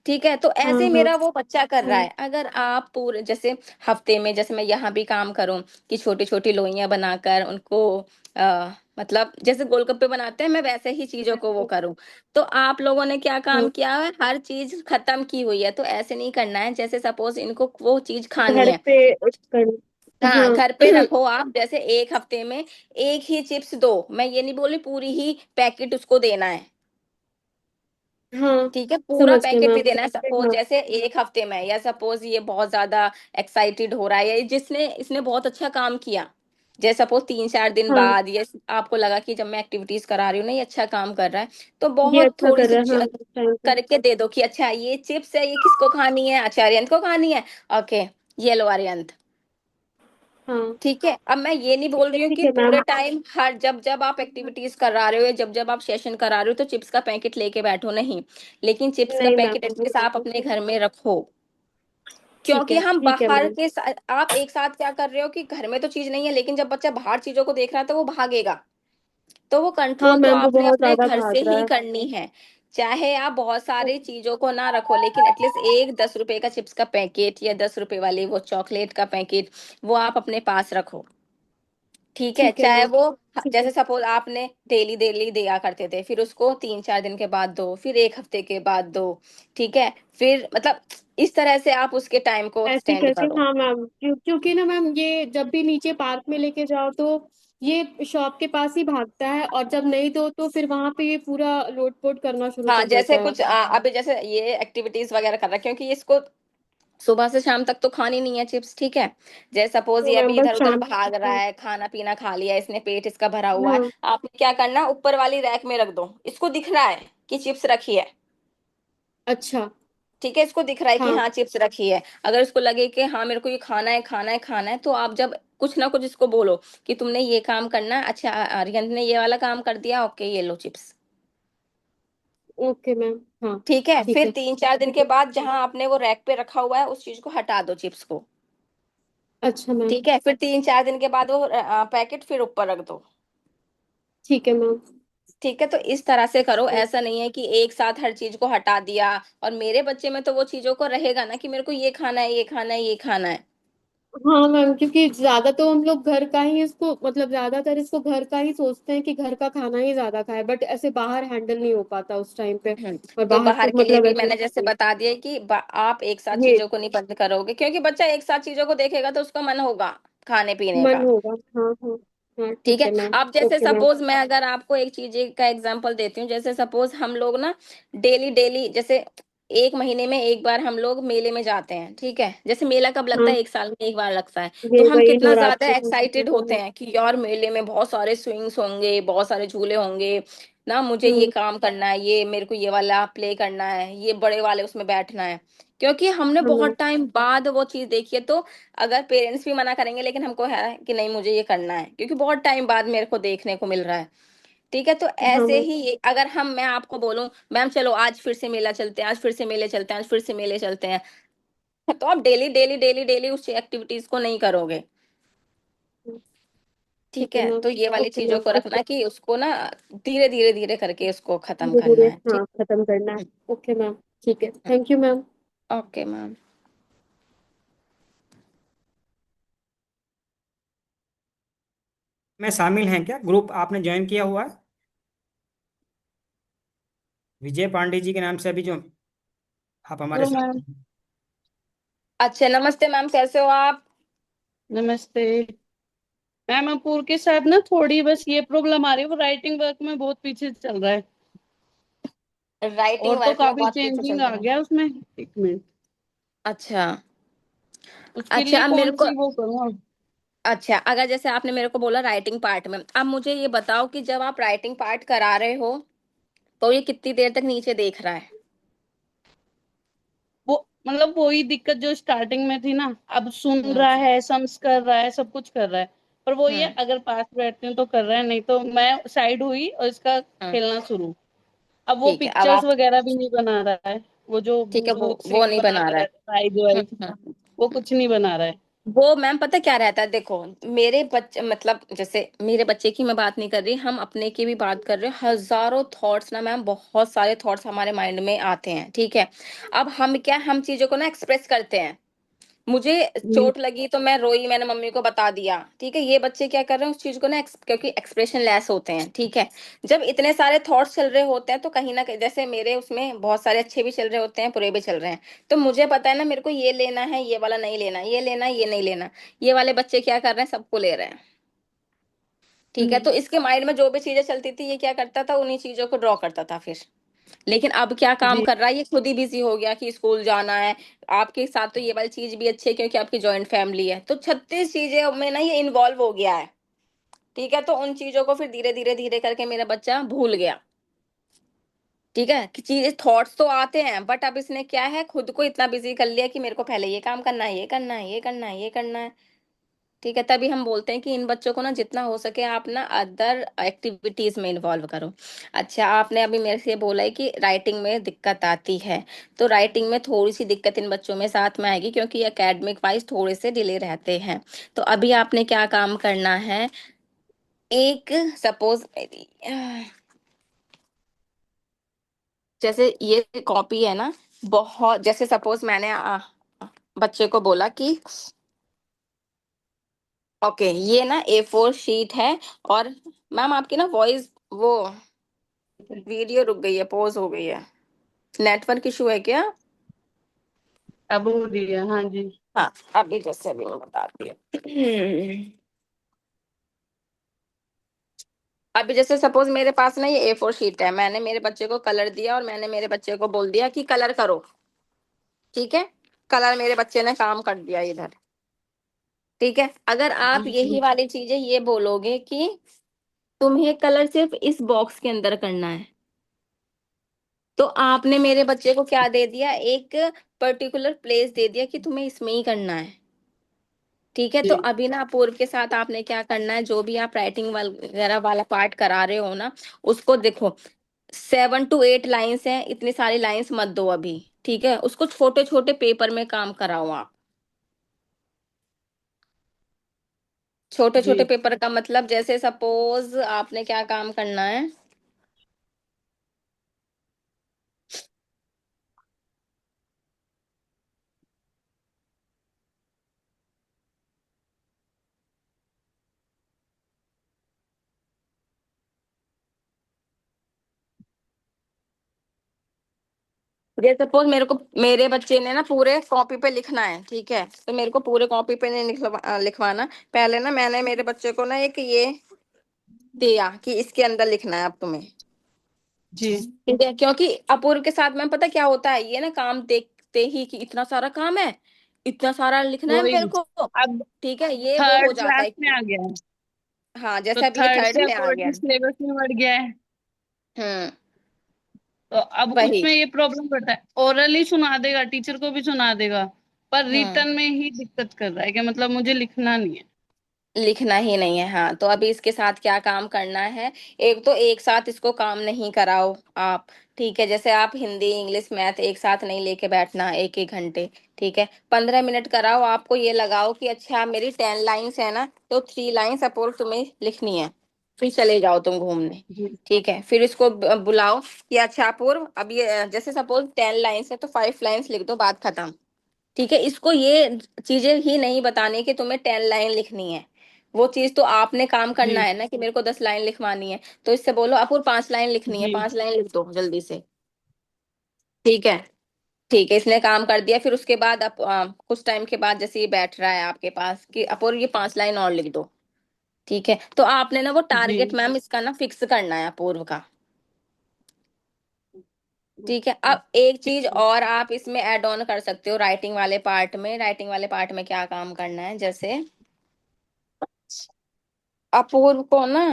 ठीक है। तो हाँ ऐसे ही हाँ मेरा वो बच्चा कर रहा हाँ है। अगर आप पूरे जैसे हफ्ते में, जैसे मैं यहाँ भी काम करूं कि छोटी छोटी लोइयां बनाकर उनको मतलब जैसे गोलगप्पे बनाते हैं, मैं वैसे ही चीजों को वो करूं, तो आप लोगों ने क्या काम हाँ। किया है, हर चीज खत्म की हुई है, तो ऐसे नहीं करना है। जैसे सपोज इनको वो चीज खानी घर है, पे कर। हाँ, हाँ घर पे रखो आप, जैसे एक हफ्ते में एक ही चिप्स दो, मैं ये नहीं बोली पूरी ही पैकेट उसको देना है, हाँ। ठीक है, पूरा समझ गए पैकेट नहीं मैम। देना है। सपोज हाँ जैसे एक हफ्ते में, या सपोज ये बहुत ज्यादा एक्साइटेड हो रहा है, या जिसने इसने बहुत अच्छा काम किया, जैसे सपोज 3-4 दिन हाँ। बाद ये आपको लगा कि जब मैं एक्टिविटीज करा रही हूँ ना ये अच्छा काम कर रहा है, तो ये बहुत अच्छा थोड़ी कर सी रहा है, हाँ टाइम पे। करके दे दो कि अच्छा ये चिप्स है, ये किसको खानी है, अच्छा आर्यन को खानी है, ओके, ये लो आर्यन, हाँ ठीक है। अब मैं ये नहीं बोल रही हूँ ठीक कि है पूरे मैम। टाइम हर जब जब आप एक्टिविटीज करा रहे हो, जब जब आप सेशन करा रहे हो, तो चिप्स का पैकेट लेके बैठो नहीं, लेकिन चिप्स का नहीं मैम, पैकेट एटलीस्ट आप अपने घर में रखो, ठीक क्योंकि है हम ठीक है बाहर मैम। के आप एक साथ क्या कर रहे हो कि घर में तो चीज नहीं है, लेकिन जब बच्चा बाहर चीजों को देख रहा है तो वो भागेगा, तो वो हाँ कंट्रोल तो मैम वो आपने बहुत अपने ज्यादा घर से भाग रहा ही है। करनी है। चाहे आप बहुत सारी चीजों को ना रखो, लेकिन एटलीस्ट एक 10 रुपए का चिप्स का पैकेट या 10 रुपए वाली वो चॉकलेट का पैकेट, वो आप अपने पास रखो, ठीक है। ठीक है चाहे मैम। वो ठीक है। जैसे सपोज आपने डेली डेली दिया करते थे, फिर उसको 3-4 दिन के बाद दो, फिर एक हफ्ते के बाद दो, ठीक है, फिर मतलब इस तरह से आप उसके टाइम को ऐसे एक्सटेंड करके करो। हाँ मैम, क्योंकि ना मैम ये जब भी नीचे पार्क में लेके जाओ तो ये शॉप के पास ही भागता है, और जब नहीं दो तो फिर वहां पे ये पूरा लोटपोट करना शुरू हाँ, कर जैसे देता है। कुछ अभी जैसे ये एक्टिविटीज वगैरह कर रहा है, क्योंकि इसको सुबह से शाम तक तो खानी नहीं है चिप्स, ठीक है। जैसे सपोज तो ये मैम अभी बस इधर उधर शाम। भाग रहा हाँ है, खाना पीना खा लिया इसने, पेट इसका भरा हुआ है, हाँ। आपने क्या करना, ऊपर वाली रैक में रख दो, इसको दिख रहा है कि चिप्स रखी है, अच्छा। ठीक है, इसको दिख रहा है कि हाँ। हाँ चिप्स रखी है, अगर इसको लगे कि हाँ मेरे को ये खाना है खाना है खाना है, तो आप जब कुछ ना कुछ इसको बोलो कि तुमने ये काम करना है, अच्छा आर्यन ने ये वाला काम कर दिया, ओके ये लो चिप्स। Okay ma'am. हाँ। ठीक है, ठीक फिर है। 3-4 दिन के बाद जहां आपने वो रैक पे रखा हुआ है उस चीज को हटा दो, चिप्स को। अच्छा मैम। ठीक है, फिर 3-4 दिन के बाद वो पैकेट फिर ऊपर रख दो। ठीक है मैम। ठीक है, तो इस तरह से करो, ऐसा नहीं है कि एक साथ हर चीज को हटा दिया। और मेरे बच्चे में तो वो चीजों को रहेगा ना कि मेरे को ये खाना है ये खाना है ये खाना है। हाँ मैम, क्योंकि ज्यादा तो हम लोग घर का ही इसको, मतलब ज्यादातर इसको घर का ही सोचते हैं कि घर का खाना ही ज्यादा खाए, बट ऐसे बाहर हैंडल नहीं हो पाता उस टाइम पे। और तो बाहर बाहर तो के लिए मतलब भी ऐसे मैंने जैसे बता दिया कि आप एक साथ ये चीजों को नहीं बंद करोगे, क्योंकि बच्चा एक साथ चीजों को देखेगा तो उसका मन होगा खाने पीने मन का। होगा। हाँ हाँ। हाँ ठीक ठीक है, है मैम। अब जैसे ओके मैम। सपोज मैं अगर आपको एक चीज का एग्जांपल देती हूँ, जैसे सपोज हम लोग ना डेली डेली जैसे 1 महीने में एक बार हम लोग मेले में जाते हैं। ठीक है, जैसे मेला कब लगता हाँ, है, 1 साल में एक बार लगता है। तो ये हम वही कितना ज्यादा नवरात्रि में एक्साइटेड होता होते है। हैं कि यार मेले में बहुत सारे स्विंग्स होंगे, बहुत सारे झूले होंगे ना, मुझे ये हम्म। काम करना है, ये मेरे को ये वाला प्ले करना है, ये बड़े वाले उसमें बैठना है। क्योंकि हमने हाँ मैम। बहुत टाइम बाद वो चीज देखी है, तो अगर पेरेंट्स भी मना करेंगे लेकिन हमको है कि नहीं मुझे ये करना है क्योंकि बहुत टाइम बाद मेरे को देखने को मिल रहा है। ठीक है, तो हाँ ऐसे मैम। ही अगर मैं आपको बोलूं मैम चलो आज फिर से मेला चलते हैं, आज फिर से मेले चलते हैं, आज फिर से मेले चलते हैं, तो आप डेली डेली डेली डेली उस एक्टिविटीज को नहीं करोगे। ठीक ठीक है है, मैम। तो ये वाली ओके चीजों मैम। को रखना ओके। कि उसको ना धीरे धीरे धीरे करके उसको खत्म धीरे करना धीरे है। ठीक। हाँ खत्म करना है। Okay ma'am. ठीक है, thank you ma'am. Okay ma'am. में शामिल हैं क्या? ग्रुप आपने ज्वाइन किया हुआ है विजय पांडे जी के नाम से अभी जो आप हमारे हेलो साथ मैम। हैं? अच्छा नमस्ते मैम, कैसे हो आप? नमस्ते मैम। अपूर के साथ ना थोड़ी बस ये प्रॉब्लम आ रही है, वो राइटिंग वर्क में बहुत पीछे चल रहा है। राइटिंग और तो वर्क में काफी बहुत पीछे चेंजिंग चल आ रहे हैं। गया उसमें। एक मिनट, अच्छा। उसके अच्छा लिए अब मेरे कौन को, सी वो करूँ अब? अच्छा अगर जैसे आपने मेरे को बोला राइटिंग पार्ट में, अब मुझे ये बताओ कि जब आप राइटिंग पार्ट करा रहे हो तो ये कितनी देर तक नीचे देख रहा है? वो मतलब वही दिक्कत जो स्टार्टिंग में थी ना, अब सुन हम्म। रहा है, सम्स कर रहा है, सब कुछ कर रहा है। पर वो ये हम्म। अगर पास बैठते हैं तो कर रहा है, नहीं तो मैं साइड हुई और इसका हम्म। खेलना शुरू। अब वो ठीक है, अब पिक्चर्स आप, वगैरह भी नहीं बना रहा है। वो जो ठीक है, भूत वो भूत वो सीन नहीं बना बनाता रहा है। रहता है, आइज वाइज, वो कुछ नहीं बना रहा है। वो मैम पता क्या रहता है, देखो मेरे बच्चे मतलब जैसे मेरे बच्चे की मैं बात नहीं कर रही, हम अपने की भी बात कर रहे हैं। हजारों थॉट्स ना मैम, बहुत सारे थॉट्स हमारे माइंड में आते हैं। ठीक है, अब हम चीजों को ना एक्सप्रेस करते हैं। मुझे जी। चोट लगी तो मैं रोई, मैंने मम्मी को बता दिया। ठीक है, ये बच्चे क्या कर रहे हैं उस चीज को ना क्योंकि एक्सप्रेशन लेस होते हैं। ठीक है, जब इतने सारे थॉट्स चल रहे होते हैं तो कहीं ना कहीं जैसे मेरे उसमें बहुत सारे अच्छे भी चल रहे होते हैं, बुरे भी चल रहे हैं। तो मुझे पता है ना मेरे को ये लेना है, ये वाला नहीं लेना, ये लेना ये नहीं लेना। ये वाले बच्चे क्या कर रहे हैं, सबको ले रहे हैं। ठीक है, तो इसके माइंड में जो भी चीजें चलती थी ये क्या करता था, उन्हीं चीजों को ड्रॉ करता था फिर। लेकिन अब क्या काम जी। कर रहा है, ये खुद ही बिजी हो गया कि स्कूल जाना है। आपके साथ तो ये वाली चीज भी अच्छी है क्योंकि आपकी जॉइंट फैमिली है, तो 36 चीजें में ना ये इन्वॉल्व हो गया है। ठीक है, तो उन चीजों को फिर धीरे धीरे धीरे करके मेरा बच्चा भूल गया। ठीक है, कि चीज थॉट्स तो आते हैं बट अब इसने क्या है, खुद को इतना बिजी कर लिया कि मेरे को पहले ये काम करना है, ये करना है, ये करना है, ये करना है। ठीक है, तभी हम बोलते हैं कि इन बच्चों को ना जितना हो सके आप ना अदर एक्टिविटीज में इन्वॉल्व करो। अच्छा, आपने अभी मेरे से बोला है कि राइटिंग में दिक्कत आती है, तो राइटिंग में थोड़ी सी दिक्कत इन बच्चों में साथ में आएगी क्योंकि एकेडमिक वाइज थोड़े से डिले रहते हैं। तो अभी आपने क्या काम करना है, एक सपोज जैसे ये कॉपी है ना, बहुत जैसे सपोज मैंने बच्चे को बोला कि ओके ये ना A4 शीट है। और मैम आपकी ना वॉइस वो वीडियो रुक गई है, पॉज हो गई है, नेटवर्क इशू है क्या? अब हो रही है, हाँ जी। हाँ, अभी जैसे अभी मैं बताती हूँ। अभी जैसे सपोज मेरे पास ना ये A4 शीट है, मैंने मेरे बच्चे को कलर दिया और मैंने मेरे बच्चे को बोल दिया कि कलर करो। ठीक है, कलर मेरे बच्चे ने काम कर दिया इधर। ठीक है, अगर आप जी यही जी। वाली चीजें ये बोलोगे कि तुम्हें कलर सिर्फ इस बॉक्स के अंदर करना है, तो आपने मेरे बच्चे को क्या दे दिया, एक पर्टिकुलर प्लेस दे दिया कि तुम्हें इसमें ही करना है। ठीक है, तो जी अभी ना अपूर्व के साथ आपने क्या करना है, जो भी आप राइटिंग वगैरह वाला पार्ट करा रहे हो ना, उसको देखो 7 to 8 लाइन्स हैं, इतनी सारी लाइन्स मत दो अभी। ठीक है, उसको छोटे छोटे पेपर में काम कराओ आप। छोटे जी छोटे पेपर का मतलब जैसे सपोज आपने क्या काम करना है, जैसे सपोज मेरे बच्चे ने ना पूरे कॉपी पे लिखना है। ठीक है, तो मेरे को पूरे कॉपी पे नहीं लिखवाना। पहले ना मैंने मेरे बच्चे को ना एक ये दिया कि इसके अंदर लिखना है अब तुम्हें। जी ठीक है, क्योंकि अपूर्व के साथ में पता क्या होता है, ये ना काम देखते ही कि इतना सारा काम है, इतना सारा लिखना है वही। मेरे को। अब ठीक है, ये वो हो थर्ड जाता क्लास है में कि आ गया है, हाँ, तो जैसे अभी ये थर्ड थर्ड के में आ गया। अकॉर्डिंग सिलेबस में बढ़ गया है। हम्म। तो अब वही। उसमें ये प्रॉब्लम पड़ता है, ओरली सुना देगा, टीचर को भी सुना देगा, पर हम्म। रिटर्न में ही दिक्कत कर रहा है कि मतलब मुझे लिखना नहीं है। लिखना ही नहीं है, हाँ। तो अभी इसके साथ क्या काम करना है, एक तो एक साथ इसको काम नहीं कराओ आप। ठीक है, जैसे आप हिंदी इंग्लिश मैथ एक साथ नहीं लेके बैठना 1 1 घंटे। ठीक है, 15 मिनट कराओ। आपको ये लगाओ कि अच्छा मेरी 10 लाइन्स है ना, तो 3 लाइन्स सपोज तुम्हें लिखनी है, फिर चले जाओ तुम घूमने। जी ठीक है, फिर इसको बुलाओ कि अच्छा पूर्व, अब ये जैसे सपोज 10 लाइन्स है तो 5 लाइन्स लिख दो, बात खत्म। ठीक है, इसको ये चीजें ही नहीं बतानी कि तुम्हें 10 लाइन लिखनी है। वो चीज तो आपने काम करना जी है ना कि मेरे को 10 लाइन लिखवानी है, तो इससे बोलो अपूर 5 लाइन लिखनी है, जी 5 लाइन लिख दो जल्दी से। ठीक है। ठीक है, इसने काम कर दिया। फिर उसके बाद कुछ टाइम के बाद जैसे ये बैठ रहा है आपके पास कि अपूर ये 5 लाइन और लिख दो। ठीक है, तो आपने ना वो जी टारगेट मैम इसका ना फिक्स करना है अपूर्व का। ठीक है, अब एक चीज और आप इसमें ऐड ऑन कर सकते हो राइटिंग वाले पार्ट में। राइटिंग वाले पार्ट में क्या काम करना है, जैसे अपूर्व को ना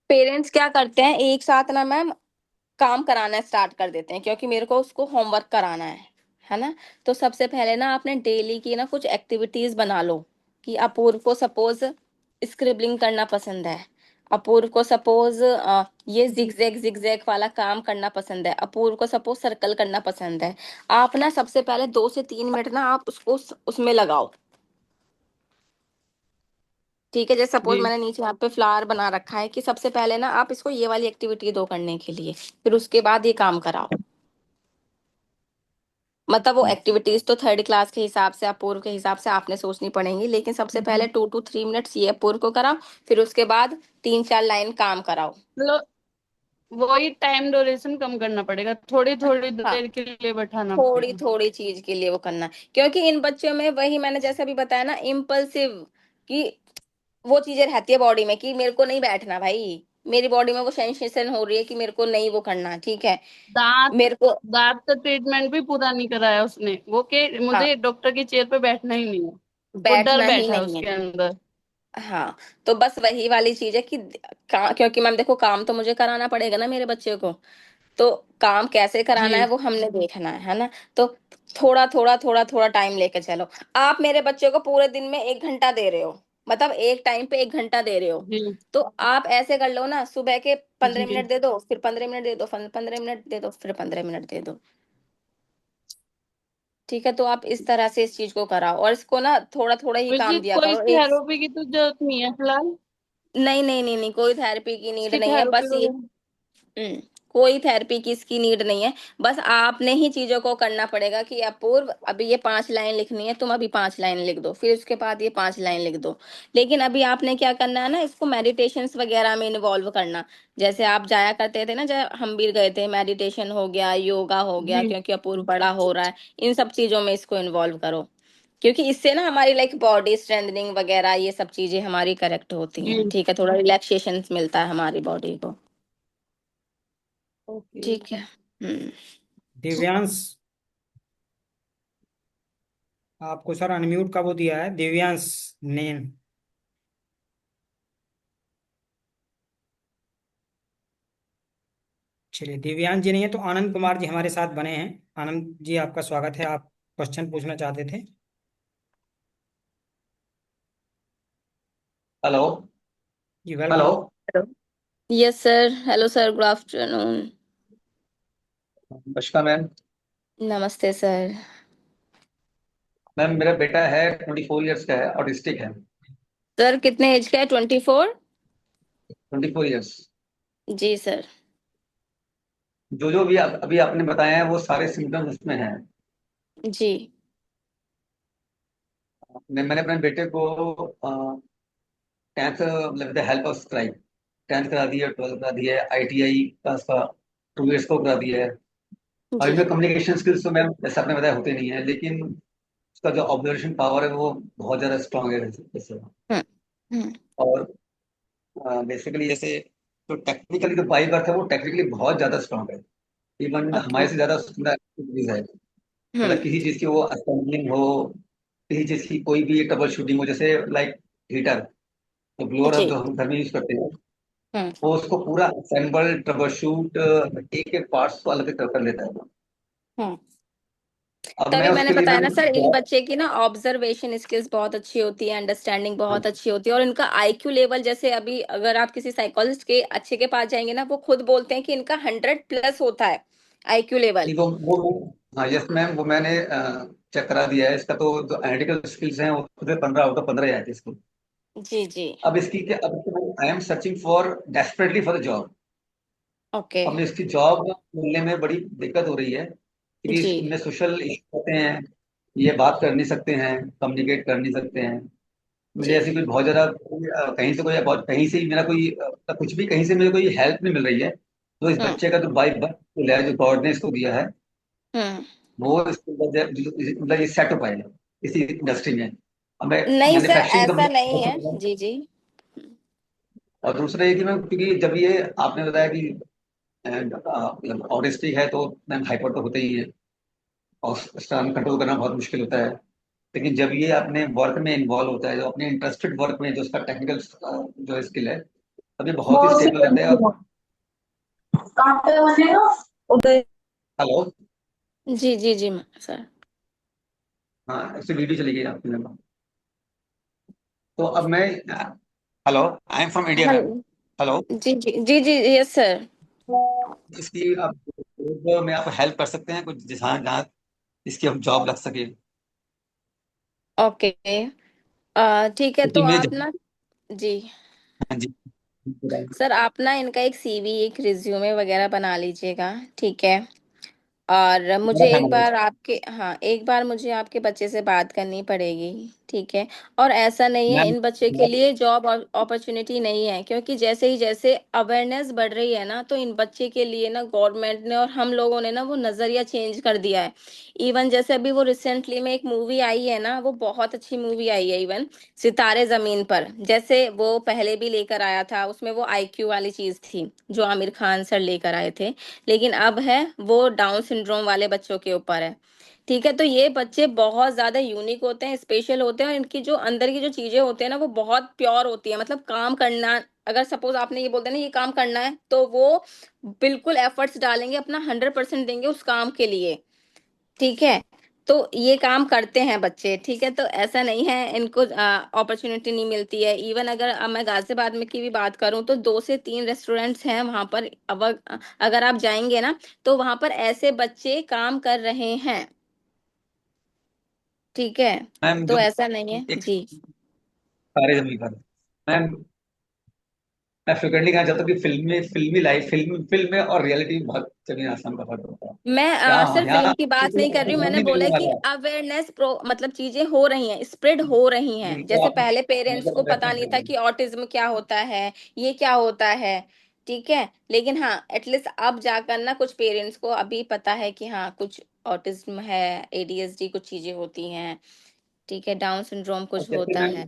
पेरेंट्स क्या करते हैं, एक साथ ना मैम काम कराना स्टार्ट कर देते हैं, क्योंकि मेरे को उसको होमवर्क कराना है ना। तो सबसे पहले ना आपने डेली की ना कुछ एक्टिविटीज बना लो कि अपूर्व को सपोज स्क्रिबलिंग करना पसंद है, अपूर्व को सपोज ये जिगजैग जिगजैग वाला काम करना पसंद है, अपूर्व को सपोज सर्कल करना पसंद है। आप ना सबसे पहले 2 से 3 मिनट ना आप उसको उसमें लगाओ। ठीक है, जैसे सपोज जी मैंने नीचे यहाँ पे फ्लावर बना रखा है कि सबसे पहले ना आप इसको ये वाली एक्टिविटी दो करने के लिए, फिर उसके बाद ये काम कराओ। मतलब वो एक्टिविटीज तो 3rd क्लास के हिसाब से, अपूर्व के हिसाब से आपने सोचनी पड़ेंगी, लेकिन सबसे पहले 2 to 3 मिनट्स ये अपूर्व को कराओ, फिर उसके बाद 3 4 लाइन काम कराओ। मतलब वही टाइम ड्यूरेशन कम करना पड़ेगा, थोड़ी थोड़ी हाँ, देर के लिए बैठाना थोड़ी पड़ेगा। थोड़ी चीज के लिए वो करना, क्योंकि इन बच्चों में वही मैंने जैसे अभी बताया ना, इम्पल्सिव कि वो चीजें रहती है बॉडी में कि मेरे को नहीं बैठना भाई, मेरी बॉडी में वो सेंसेशन हो रही है कि मेरे को नहीं वो करना। ठीक है, दांत मेरे को दांत का ट्रीटमेंट भी पूरा नहीं कराया उसने, वो के हाँ, मुझे डॉक्टर की चेयर पे बैठना ही नहीं है, वो डर बैठना ही बैठा है नहीं है। उसके अंदर। हाँ, तो बस वही वाली चीज है कि क्योंकि मैम देखो काम तो मुझे कराना पड़ेगा ना मेरे बच्चे को, तो काम कैसे कराना है जी वो हमने देखना है ना। तो थोड़ा थोड़ा टाइम लेके चलो। आप मेरे बच्चे को पूरे दिन में 1 घंटा दे रहे हो, मतलब एक टाइम पे 1 घंटा दे रहे हो, जी तो आप ऐसे कर लो ना, सुबह के पंद्रह जी मिनट दे दो फिर 15 मिनट दे दो, 15 मिनट दे दो फिर 15 मिनट दे दो। ठीक है, तो आप इस तरह से इस चीज को कराओ, और इसको ना थोड़ा थोड़ा ही मुझे काम दिया कोई करो एक। थेरेपी की तो जरूरत नहीं है फिलहाल। नहीं नहीं नहीं नहीं, कोई थेरेपी की नीड इसकी नहीं है, थेरेपी बस ये वगैरह। हम्म, कोई थेरेपी की इसकी नीड नहीं है। बस आपने ही चीजों को करना पड़ेगा कि अपूर्व अभी ये 5 लाइन लिखनी है, तुम अभी 5 लाइन लिख दो, फिर उसके बाद ये 5 लाइन लिख दो। लेकिन अभी आपने क्या करना है ना, इसको मेडिटेशंस वगैरह में इन्वॉल्व करना। जैसे आप जाया करते थे ना, जब हम भी गए थे, मेडिटेशन हो गया, योगा हो गया, जी क्योंकि अपूर्व बड़ा हो रहा है, इन सब चीजों में इसको इन्वॉल्व करो। क्योंकि इससे ना हमारी लाइक बॉडी स्ट्रेंथनिंग वगैरह ये सब चीजें हमारी करेक्ट होती हैं। जी ठीक है, थोड़ा रिलैक्सेशन मिलता है हमारी बॉडी को। ओके। ठीक है। हम्म। दिव्यांश, आपको सर अनम्यूट का वो दिया है, दिव्यांश ने। चलिए, दिव्यांश जी नहीं है तो आनंद कुमार जी हमारे साथ बने हैं। आनंद जी, आपका स्वागत है। आप क्वेश्चन पूछना चाहते थे। हेलो। जी, hello. Welcome. Yes sir, hello sir, good afternoon. नमस्कार मैम। नमस्ते सर। मैम मेरा बेटा है 24 ईयर्स का है, ऑटिस्टिक है। सर कितने एज का है? 24? 24 ईयर्स। जी सर। जो जो भी अभी आपने बताया है वो सारे सिम्टम्स उसमें हैं। जी। मैंने अपने बेटे को 10th मतलब with help of scribe 10th करा दी है, 12th करा दी है, ITI का उसका 2 ईयर्स को करा दिया है। अभी जी। में कम्युनिकेशन स्किल्स तो मैम जैसे आपने बताया होते नहीं है, लेकिन उसका जो ऑब्जर्वेशन पावर है वो बहुत ज़्यादा स्ट्रांग है जैसे। हम्म। हम्म। और बेसिकली जैसे जो टेक्निकली जो बाई बर्थ है वो टेक्निकली बहुत ज़्यादा स्ट्रांग है। Even okay. हमारे से ज्यादा उसके अंदर एक्टिविटीज है। मतलब हम्म। किसी चीज की वो असेंबलिंग हो, किसी चीज की कोई भी ट्रबल शूटिंग हो, जैसे लाइक हीटर, तो ब्लोअर जी। जो हम घर में यूज करते हैं, हम्म। वो उसको पूरा असेंबल ट्रबल शूट एक एक पार्ट्स को अलग कर लेता है। हम्म। अब मैं तभी मैंने उसके लिए बताया मैम ना सर, इन बच्चे की ना ऑब्जर्वेशन स्किल्स बहुत अच्छी होती है, अंडरस्टैंडिंग बहुत अच्छी होती है, और इनका आईक्यू लेवल, जैसे अभी अगर आप किसी साइकोलॉजिस्ट के अच्छे के पास जाएंगे ना, वो खुद बोलते हैं कि इनका 100+ होता है आईक्यू लेवल। नहीं वो हाँ यस मैम, वो मैंने चेक करा दिया है। इसका तो जो एनालिटिकल स्किल्स हैं वो खुद 15 आउट ऑफ 15 आए थे इसको। जी जी। अब इसकी क्या, अब I am searching for desperately for the job. Okay. हमें इसकी जॉब मिलने में बड़ी दिक्कत हो रही है, क्योंकि जी इसमें सोशल इशू होते हैं, ये बात कर नहीं सकते हैं, कम्युनिकेट कर नहीं सकते हैं। मुझे जी। ऐसी कोई बहुत ज़्यादा कहीं से कोई बहुत कहीं से ही मेरा कोई कुछ भी कहीं से मुझे कोई हेल्प नहीं मिल रही है। तो इस हम्म। बच्चे का जो बाई बर्थ है जो गॉड ने इसको दिया है, हम्म। वो इसको मतलब ये सेट हो पाएगा इसी इंडस्ट्री में। अब मैं नहीं सर, मैन्युफैक्चरिंग ऐसा नहीं है। कंपनी। जी जी। और दूसरा ये कि मैं, क्योंकि जब ये आपने बताया कि मतलब ऑटिस्टिक है तो मैम हाइपर तो होता ही है, और स्टर्न कंट्रोल करना बहुत मुश्किल होता है। लेकिन जब ये अपने वर्क में इन्वॉल्व होता है, जो अपने इंटरेस्टेड वर्क में जो उसका टेक्निकल जो स्किल है, तब ये बहुत ही स्टेबल रहता है। और कहाँ पे बनेगा उधर। हेलो। जी जी जी सर। हाँ, इससे वीडियो चली गई आपकी मैम। तो अब मैं, hello, I am from India ma'am. Hello. Hello. जी जी जी जी, यस सर। इसकी आप में आप हेल्प कर सकते हैं कुछ, जहाँ जहाँ इसकी हम जॉब लग सके। ओके। ठीक है, तो क्योंकि मैं आप ना। जी। हाँ जी, बताइए। सर आप ना इनका एक सीवी, एक रिज्यूमे वगैरह बना लीजिएगा, ठीक है। और बड़ा मुझे एक खाना है। बार आपके, हाँ, एक बार मुझे आपके बच्चे से बात करनी पड़ेगी, ठीक है। और ऐसा नहीं है मैम इन बच्चे के लिए जॉब अपॉर्चुनिटी नहीं है, क्योंकि जैसे ही जैसे अवेयरनेस बढ़ रही है ना, तो इन बच्चे के लिए ना गवर्नमेंट ने और हम लोगों ने ना वो नजरिया चेंज कर दिया है। इवन जैसे अभी वो रिसेंटली में एक मूवी आई है ना, वो बहुत अच्छी मूवी आई है इवन, सितारे जमीन पर। जैसे वो पहले भी लेकर आया था, उसमें वो आईक्यू वाली चीज थी जो आमिर खान सर लेकर आए थे, लेकिन अब है वो डाउन सिंड्रोम वाले बच्चों के ऊपर है। ठीक है, तो ये बच्चे बहुत ज्यादा यूनिक होते हैं, स्पेशल होते हैं, और इनकी जो अंदर की जो चीजें होती है ना, वो बहुत प्योर होती है। मतलब काम करना, अगर सपोज आपने ये बोलते हैं ना ये काम करना है, तो वो बिल्कुल एफर्ट्स डालेंगे, अपना 100% देंगे उस काम के लिए। ठीक है, तो ये काम करते हैं बच्चे, ठीक है। तो ऐसा नहीं है इनको अपॉर्चुनिटी नहीं मिलती है। इवन अगर अब मैं गाजियाबाद में की भी बात करूं, तो 2 से 3 रेस्टोरेंट्स हैं वहां पर। अब अगर आप जाएंगे ना, तो वहां पर ऐसे बच्चे काम कर रहे हैं, ठीक है। मैम तो जो ऐसा नहीं है एक जी। सारे जमीन पर मैम, मैं फ्रिक्वेंटली कहना चाहता हूँ कि फिल्मी लाइफ, फिल्म में और रियलिटी में बहुत जमीन आसमान का फर्क होता है। मैं यहाँ सिर्फ फिल्म यहाँ की बात नहीं कर रही हूँ, मैंने नहीं बोला मिलने कि वाला। अवेयरनेस प्रो मतलब चीजें हो रही हैं, स्प्रेड हो रही हैं। नहीं, तो जैसे आप पहले पेरेंट्स को मतलब पता नहीं था रेफरेंस कि ऑटिज्म क्या होता है, ये क्या होता है, ठीक है। लेकिन हाँ, एटलीस्ट अब जाकर ना कुछ पेरेंट्स को अभी पता है कि हाँ कुछ ऑटिज्म है, एडीएचडी कुछ चीजें होती हैं, ठीक है, डाउन सिंड्रोम कुछ जैसे होता मैम है।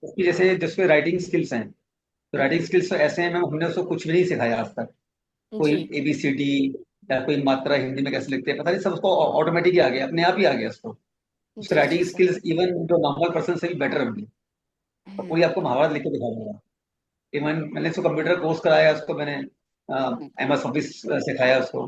उसकी जैसे जिसमें राइटिंग स्किल्स हैं, तो राइटिंग स्किल्स तो ऐसे हैं मैम, हमने उसको कुछ भी नहीं सिखाया आज तक। कोई जी ABCD या कोई मात्रा हिंदी में कैसे लिखते हैं पता नहीं, सब उसको ऑटोमेटिक ही आ गया, अपने आप ही आ गया उसको। उसकी जी राइटिंग जी सर। स्किल्स इवन जो नॉर्मल पर्सन से भी बेटर होंगी। तो कोई आपको महाभारत लिख के दिखा देगा। इवन मैंने उसको कंप्यूटर कोर्स कराया, उसको मैंने एमएस ऑफिस सिखाया उसको।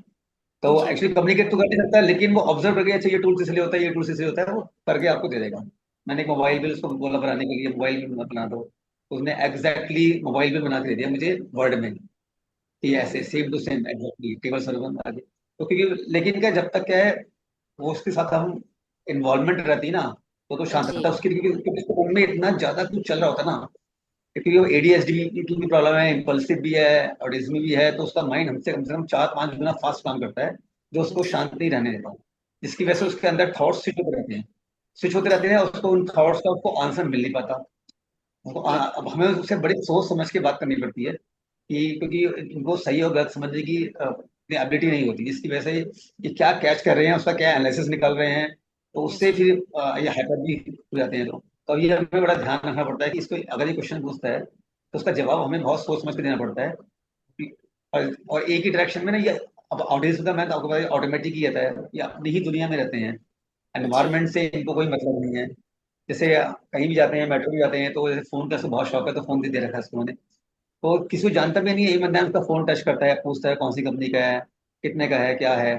तो जी एक्चुअली कम्युनिकेट तो कर नहीं सकता, लेकिन वो ऑब्जर्व करके अच्छा ये टूल इसलिए होता है, ये टूल इसलिए होता है, वो करके आपको दे देगा। मैंने एक मोबाइल बिल उसको बोला बनाने के लिए, मोबाइल बिल बना दो, तो उसने एग्जैक्टली मोबाइल बिल बना के दे दिया मुझे वर्ड में कि ऐसे same to same exactly table server में आगे। तो क्योंकि लेकिन क्या, जब तक क्या है वो उसके साथ हम इन्वॉल्वमेंट रहती है ना, तो शांत जी रहता है उसकी, क्योंकि उसके मन में इतना ज्यादा कुछ चल रहा होता है ना, क्योंकि वो एडीएचडी की भी प्रॉब्लम है, इम्पल्सिव भी है, ऑटिज्म भी है, तो उसका माइंड हमसे कम से कम 4-5 गुना फास्ट काम करता है, जो उसको जी शांत नहीं रहने देता, जिसकी वजह से जी उसके अंदर थॉट्स स्विच होते रहते जी हैं, उसको उन थॉट्स का उसको आंसर मिल नहीं पाता। जी अब हमें उससे बड़ी सोच समझ के बात करनी पड़ती है, कि क्योंकि उनको सही और गलत समझने की एबिलिटी नहीं होती, जिसकी वजह से ये क्या कैच कर रहे हैं, उसका क्या एनालिसिस निकाल रहे हैं, तो उससे जी फिर ये हाइपर भी हो जाते हैं लोग। तो ये हमें बड़ा ध्यान रखना पड़ता है कि इसको अगर ये क्वेश्चन पूछता है तो उसका जवाब हमें बहुत सोच समझ के देना पड़ता है। और एक ही डायरेक्शन में ना ये, अब ऑडियंस का मैं तो आपको पता ऑटोमेटिक ही रहता है, ये अपनी ही दुनिया में रहते हैं, जी एनवायरमेंट से इनको कोई मतलब नहीं है। जैसे कहीं भी जाते हैं, मेट्रो भी जाते हैं, तो जैसे फोन का इसको बहुत शौक है, तो फोन दे रखा है उसको मैंने। तो किसी को जानता भी नहीं है, यही बंदा है, उसका फोन टच करता है, पूछता है कौन सी कंपनी का है, कितने का है, क्या है।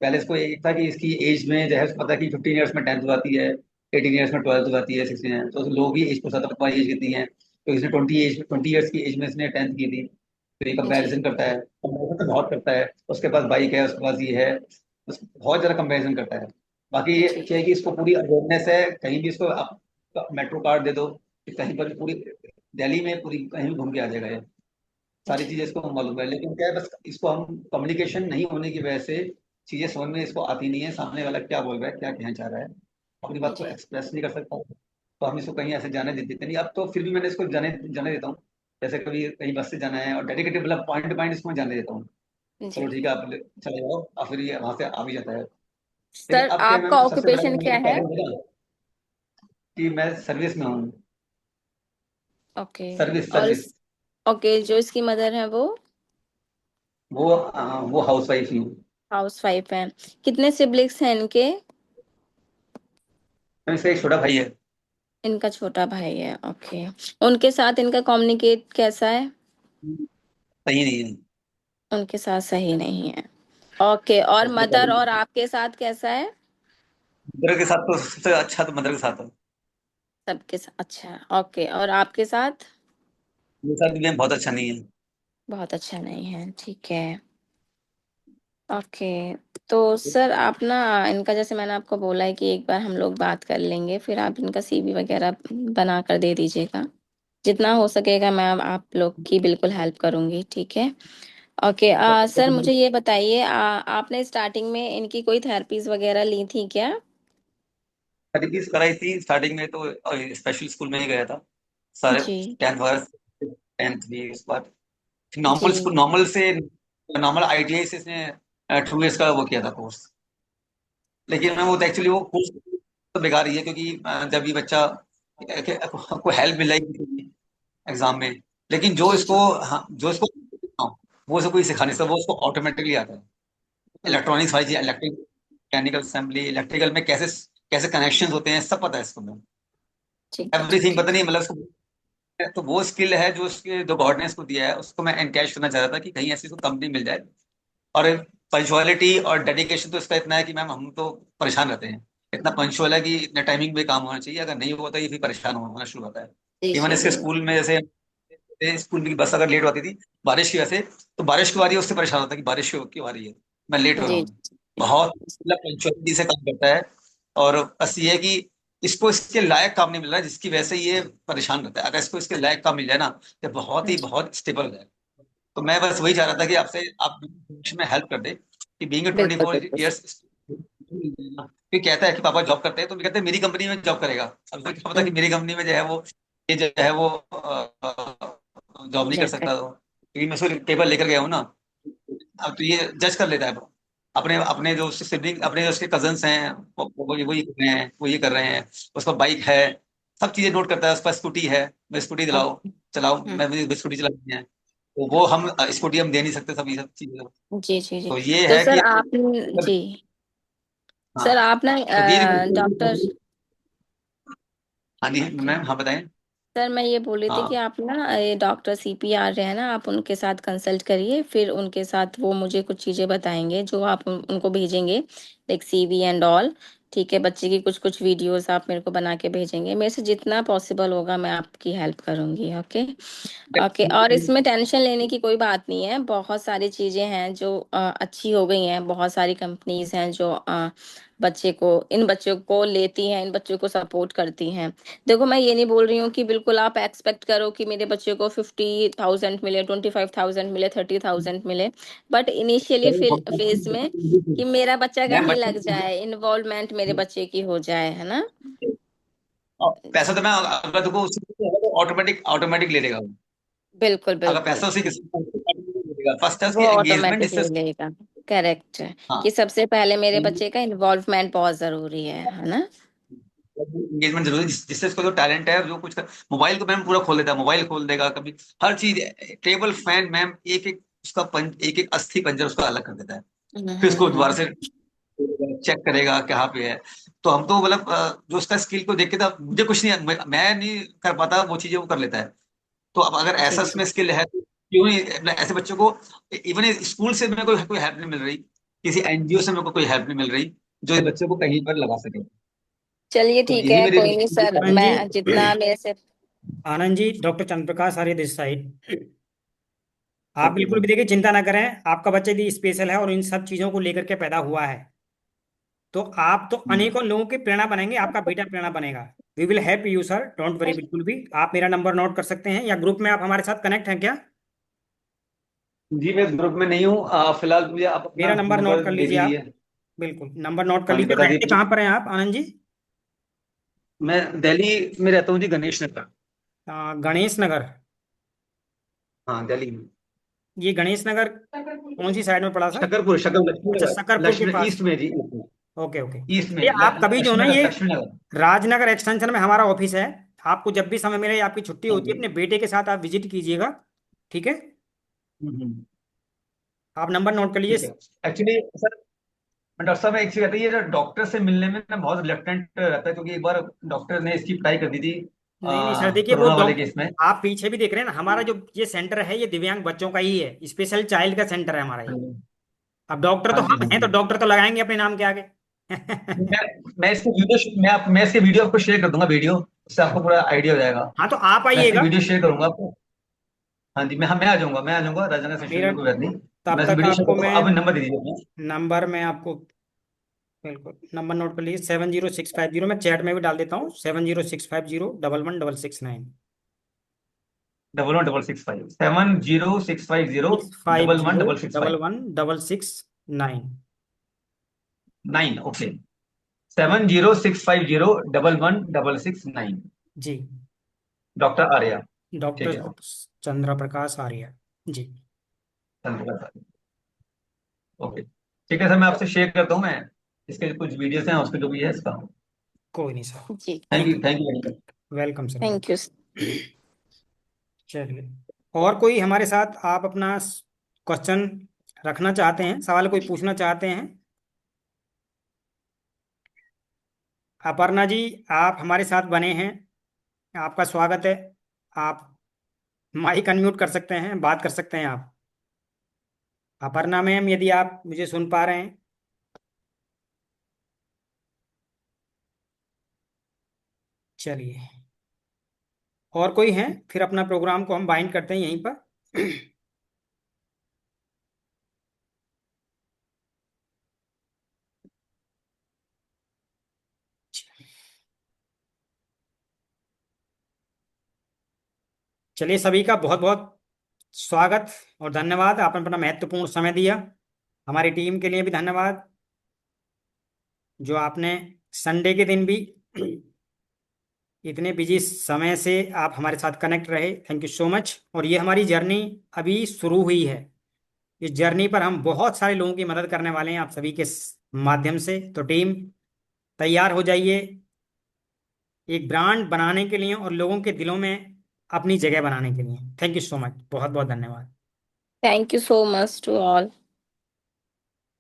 पहले इसको एक था कि इसकी एज में जो है उसको पता है कि 15 ईयर्स में 10th आती है, 18 ईयर्स में 12th आती है, 16 है, तो लोग भी एज पूछा था तुम्हारी एज कितनी है, तो इसने 20 ईयर्स की एज में इसने 10th की थी। तो ये जी कंपैरिजन करता है, कंपैरिजन तो बहुत करता है, उसके पास बाइक है, उसके पास ये है, बहुत ज़्यादा कंपैरिजन करता है। बाकी ये जी क्या है कि इसको पूरी अवेयरनेस है, कहीं भी इसको आप मेट्रो कार्ड दे दो कि कहीं पर भी पूरी दिल्ली में पूरी कहीं भी घूम के आ जाएगा ये, सारी जी चीजें इसको मालूम है। लेकिन क्या है, बस इसको हम कम्युनिकेशन नहीं होने की वजह से चीजें समझ में इसको आती नहीं है, सामने वाला क्या बोल रहा है, क्या कहना चाह रहा है, अपनी बात को जी एक्सप्रेस नहीं कर सकता, तो हम इसको कहीं ऐसे जाने देते नहीं। अब तो फिर भी मैंने इसको जाने जाने देता हूँ, जैसे कभी कहीं बस से जाना है और डेडिकेटेड मतलब पॉइंट टू पॉइंट इसको मैं जाने देता हूँ, जी। चलो ठीक है आप चले जाओ, और फिर ये वहां से आ भी जाता है। लेकिन सर अब क्या आपका मैम, सबसे बड़ा ऑक्यूपेशन मैंने क्या तो है? पहले बोला कि मैं सर्विस में हूँ। ओके। सर्विस और सर्विस। इस ओके, जो इसकी मदर है वो वो हाउस वाइफ ही हूँ। हाउस वाइफ है। कितने सिबलिंग्स हैं इनके? मैम इसका एक छोटा भाई है। इनका छोटा भाई है, ओके। उनके साथ इनका कम्युनिकेट कैसा है? सही नहीं है। उनके साथ सही नहीं है। ओके, और सबसे मदर और पहले आपके साथ कैसा है? मदर के साथ तो सबसे अच्छा तो मदर के साथ है। सबके साथ अच्छा, ओके। और आपके साथ? मेरे साथ भी मैम बहुत अच्छा नहीं है। बहुत अच्छा नहीं है, ठीक है। ओके। तो सर आप ना, इनका जैसे मैंने आपको बोला है कि एक बार हम लोग बात कर लेंगे, फिर आप इनका सीवी वगैरह बना कर दे दीजिएगा। जितना हो सकेगा मैं आप लोग की बिल्कुल हेल्प करूंगी, ठीक है। ओके। सर मुझे ये बताइए, आपने स्टार्टिंग में इनकी कोई थेरेपीज वगैरह ली थी क्या? थेरेपीज कराई थी स्टार्टिंग में, तो स्पेशल स्कूल में ही गया था सारे, जी 10th वगैरह, 10th भी, उसके बाद नॉर्मल जी स्कूल, नॉर्मल आईटीआई से इसने 2 years का वो किया था कोर्स। लेकिन मैं वो तो एक्चुअली वो कोर्स तो बेकार ही है, क्योंकि जब ये बच्चा को हेल्प मिल रही एग्जाम में, लेकिन जो जी इसको, जी हाँ, जो इसको वो इसको कोई सिखा नहीं सकता, वो उसको ऑटोमेटिकली आता है। इलेक्ट्रॉनिक्स वाली चीज, इलेक्ट्रिक मैकेनिकल असेंबली, इलेक्ट्रिकल में कैसे कैसे कनेक्शन होते हैं, सब पता है इसको, ठीक है एवरीथिंग ठीक है। पता नहीं, मतलब उसको। तो वो स्किल है जो उसके, जो गॉड ने इसको दिया है, उसको मैं एनकैश करना चाह रहा था कि कहीं ऐसी इसको कंपनी मिल जाए। और पंचुअलिटी और डेडिकेशन तो इसका इतना है कि मैम हम तो परेशान रहते हैं, इतना पंचुअल है कि इतने टाइमिंग पे काम होना चाहिए, अगर नहीं होता ये फिर परेशान होना शुरू होता है। जी इवन जी इसके जी स्कूल में जैसे स्कूल की बस अगर लेट होती थी बारिश की वजह से, तो बारिश की बारी है, उससे परेशान होता है कि बारिश क्यों आ रही है, मैं लेट हो रहा जी हूँ। जी बहुत मतलब पंचुअलिटी से काम करता है। और बस ये है कि इसको इसके लायक काम नहीं मिल रहा है, जिसकी वजह से ये परेशान रहता है। अगर इसको इसके लायक काम मिल जाए ना, तो बहुत ही जी बहुत स्टेबल हो जाए। तो मैं बस वही चाह रहा था कि आपसे आप में हेल्प कर दे, कि बीइंग ए ट्वेंटी बिल्कुल फोर बिल्कुल ईयर्स फिर कहता है कि पापा जॉब करते हैं, तो मैं कहते हैं मेरी कंपनी में जॉब करेगा। अब तो क्या पता कि मेरी कंपनी में जो है वो, ये जो है वो जॉब नहीं कर जाकर। सकता, तो क्योंकि मैं उसको पेपर लेकर गया हूँ ना। अब तो ये जज कर लेता है अपने अपने जो उसके सिबलिंग, अपने जो उसके कजन्स हैं, वो ये कर रहे हैं, वो ये कर रहे हैं, उसका बाइक है, सब चीजें नोट करता है, उसका स्कूटी है, मैं स्कूटी दिलाओ, ओके। चलाओ, मैं मुझे स्कूटी चलानी है, तो वो हम स्कूटी हम दे नहीं सकते, सब ये सब चीजें। जी जी जी। तो ये तो है सर कि आप जी, हाँ, सर आप ना तो ये डॉक्टर हाँ जी ओके मैम, हाँ बताएं। सर, मैं ये बोल रही थी कि हाँ आप ना ये डॉक्टर CPR है ना, आप उनके साथ कंसल्ट करिए, फिर उनके साथ वो मुझे कुछ चीज़ें बताएंगे जो आप उनको भेजेंगे, लाइक CV एंड ऑल। ठीक है, बच्चे की कुछ कुछ वीडियोस आप मेरे को बना के भेजेंगे, मेरे से जितना पॉसिबल होगा मैं आपकी हेल्प करूंगी। ओके ओके, और इसमें टेंशन लेने की कोई बात नहीं है, बहुत सारी चीज़ें हैं जो अच्छी हो गई हैं, बहुत सारी कंपनीज हैं जो बच्चे को इन बच्चों को लेती हैं, इन बच्चों को सपोर्ट करती हैं। देखो, मैं ये नहीं बोल रही हूँ कि बिल्कुल आप एक्सपेक्ट करो कि मेरे बच्चे को 50,000 मिले, 25,000 मिले, 30,000 मिले, बट इनिशियली फेज में कि मेरा बच्चा मैम कहीं बच्चे लग जाए, इन्वॉल्वमेंट मेरे बच्चे की हो जाए, है ना। पैसा तो मैं अगर देखो उसी तो ऑटोमेटिक ऑटोमेटिक ले लेगा वो। बिल्कुल अगर बिल्कुल, पैसा उसी किसी automatic ले लेगा, फर्स्ट है वो उसकी एंगेजमेंट, ऑटोमेटिकली जिससे लेगा। करेक्ट है हाँ कि सबसे पहले मेरे बच्चे का इन्वॉल्वमेंट बहुत जरूरी है ना। एंगेजमेंट जरूरी है, जिससे उसको जो टैलेंट है, जो कुछ मोबाइल को मैम पूरा खोल देता है, मोबाइल खोल देगा कभी, हर चीज, टेबल फैन मैम, एक एक उसका एक एक अस्थि पंजर उसका अलग कर देता है। फिर उसको दोबारा हम्म। से चेक करेगा कहाँ पे है। तो हम तो मतलब जो उसका स्किल को देख के था, मुझे कुछ नहीं, मैं नहीं कर पाता वो चीजें, वो कर लेता है। तो अब अगर जी ऐसा जी, इसमें स्किल है तो क्यों नहीं ऐसे बच्चों को, इवन स्कूल से मेरे को कोई हेल्प नहीं मिल रही, किसी NGO से मेरे को कोई हेल्प नहीं मिल रही जो इस बच्चे को कहीं पर लगा सके। चलिए तो ठीक यही है, मेरी कोई नहीं सर, आनंद जी, मैं जितना मेरे से। Anand ji, doctor Chandraprakash Arya this side. आप ओके बिल्कुल भी मैम। देखिए चिंता ना करें, आपका बच्चा यदि स्पेशल है और इन सब चीजों को लेकर के पैदा हुआ है, तो आप तो अनेकों लोगों की प्रेरणा बनेंगे, आपका बेटा प्रेरणा बनेगा। We will help you sir, don't worry बिल्कुल भी। आप मेरा नंबर नोट कर सकते हैं, या ग्रुप में आप हमारे साथ कनेक्ट हैं क्या? जी मैं ग्रुप में नहीं हूँ, फिलहाल मुझे आप अपना मेरा नंबर नोट नंबर कर दे लीजिए आप। दीजिए। बिल्कुल, नंबर नोट कर हाँ जी लीजिए। बता रहते दीजिए। कहाँ पर हैं आप आनंद जी? मैं दिल्ली में रहता हूँ जी, गणेश नगर। गणेश नगर। हाँ दिल्ली में। ये गणेश नगर कौन सी साइड में पड़ा सर? शकरपुर, शकरपुर लक्ष्मी अच्छा, नगर, शकरपुर के लक्ष्मी पास। ईस्ट में जी। ओके ओके, ईस्ट में ये आप कभी जो लक्ष्मी ना नगर, ये लक्ष्मी नगर। राजनगर एक्सटेंशन में हमारा ऑफिस है। आपको जब भी समय मिले, आपकी छुट्टी हाँ होती है, जी। अपने बेटे के साथ आप विजिट कीजिएगा। ठीक है, हम्म। आप नंबर नोट कर ठीक लीजिए। है। एक्चुअली सर, डॉक्टर साहब एक चीज कहते हैं, ये डॉक्टर से मिलने में ना बहुत रिलेक्टेंट रहता है, क्योंकि एक बार डॉक्टर ने इसकी पढ़ाई कर दी थी नहीं नहीं सर, देखिए वो कोरोना वाले केस डॉक्टर, में। आप पीछे भी देख रहे हैं ना, हमारा जो ये सेंटर है, ये दिव्यांग बच्चों का ही है, स्पेशल चाइल्ड का सेंटर है हमारा हाँ ये। जी। अब डॉक्टर तो हाँ जी। हम हाँ हैं, तो जी। डॉक्टर तो लगाएंगे अपने नाम के आगे। मैं इसके वीडियो, मैं इसके वीडियो आपको शेयर कर दूंगा, वीडियो, उससे आपको पूरा आइडिया हो जाएगा। हाँ, तो आप मैं इसकी आइएगा। वीडियो शेयर करूंगा आपको। हाँ जी, मैं मैं आ जाऊंगा राजनगर सेक्शन मेरा में, कोई बात नहीं। तब मैं इसकी तक वीडियो शेयर आपको करूंगा, मैं आप नंबर दे दीजिए अपना। नंबर में आपको, बिल्कुल नंबर नोट कर लीजिए, 70650, मैं चैट में भी डाल देता हूँ, 70650 11 659। 11 650, 70650 six five double one zero double six double five one double six nine 9। Okay, 70650 11 669। जी, डॉक्टर आर्या। ठीक डॉक्टर है। चंद्र प्रकाश आर्य जी। धन्यवाद सर। ओके ठीक है सर, मैं आपसे शेयर करता हूँ मैं, इसके कुछ वीडियोस हैं उसके जो भी है इसका। कोई नहीं सर, जी, thank you. Thank you very much. Welcome sir, thank you. Welcome. चलिए, और कोई हमारे साथ आप अपना क्वेश्चन रखना चाहते हैं, सवाल कोई पूछना चाहते हैं? अपर्णा जी, आप हमारे साथ बने हैं, आपका स्वागत है। आप माइक अनम्यूट कर सकते हैं, बात कर सकते हैं आप। अपर्णा मैम, यदि आप मुझे सुन पा रहे हैं। चलिए, और कोई है, फिर अपना प्रोग्राम को हम बाइंड करते हैं यहीं पर। चलिए, सभी का बहुत बहुत स्वागत और धन्यवाद, आपने अपना महत्वपूर्ण समय दिया। हमारी टीम के लिए भी धन्यवाद, जो आपने संडे के दिन भी इतने बिजी समय से आप हमारे साथ कनेक्ट रहे। Thank you so much. और ये हमारी जर्नी अभी शुरू हुई है। इस जर्नी पर हम बहुत सारे लोगों की मदद करने वाले हैं आप सभी के माध्यम से। तो टीम, तैयार हो जाइए एक ब्रांड बनाने के लिए और लोगों के दिलों में अपनी जगह बनाने के लिए। थैंक यू सो मच, बहुत बहुत धन्यवाद। Thank you so much to all.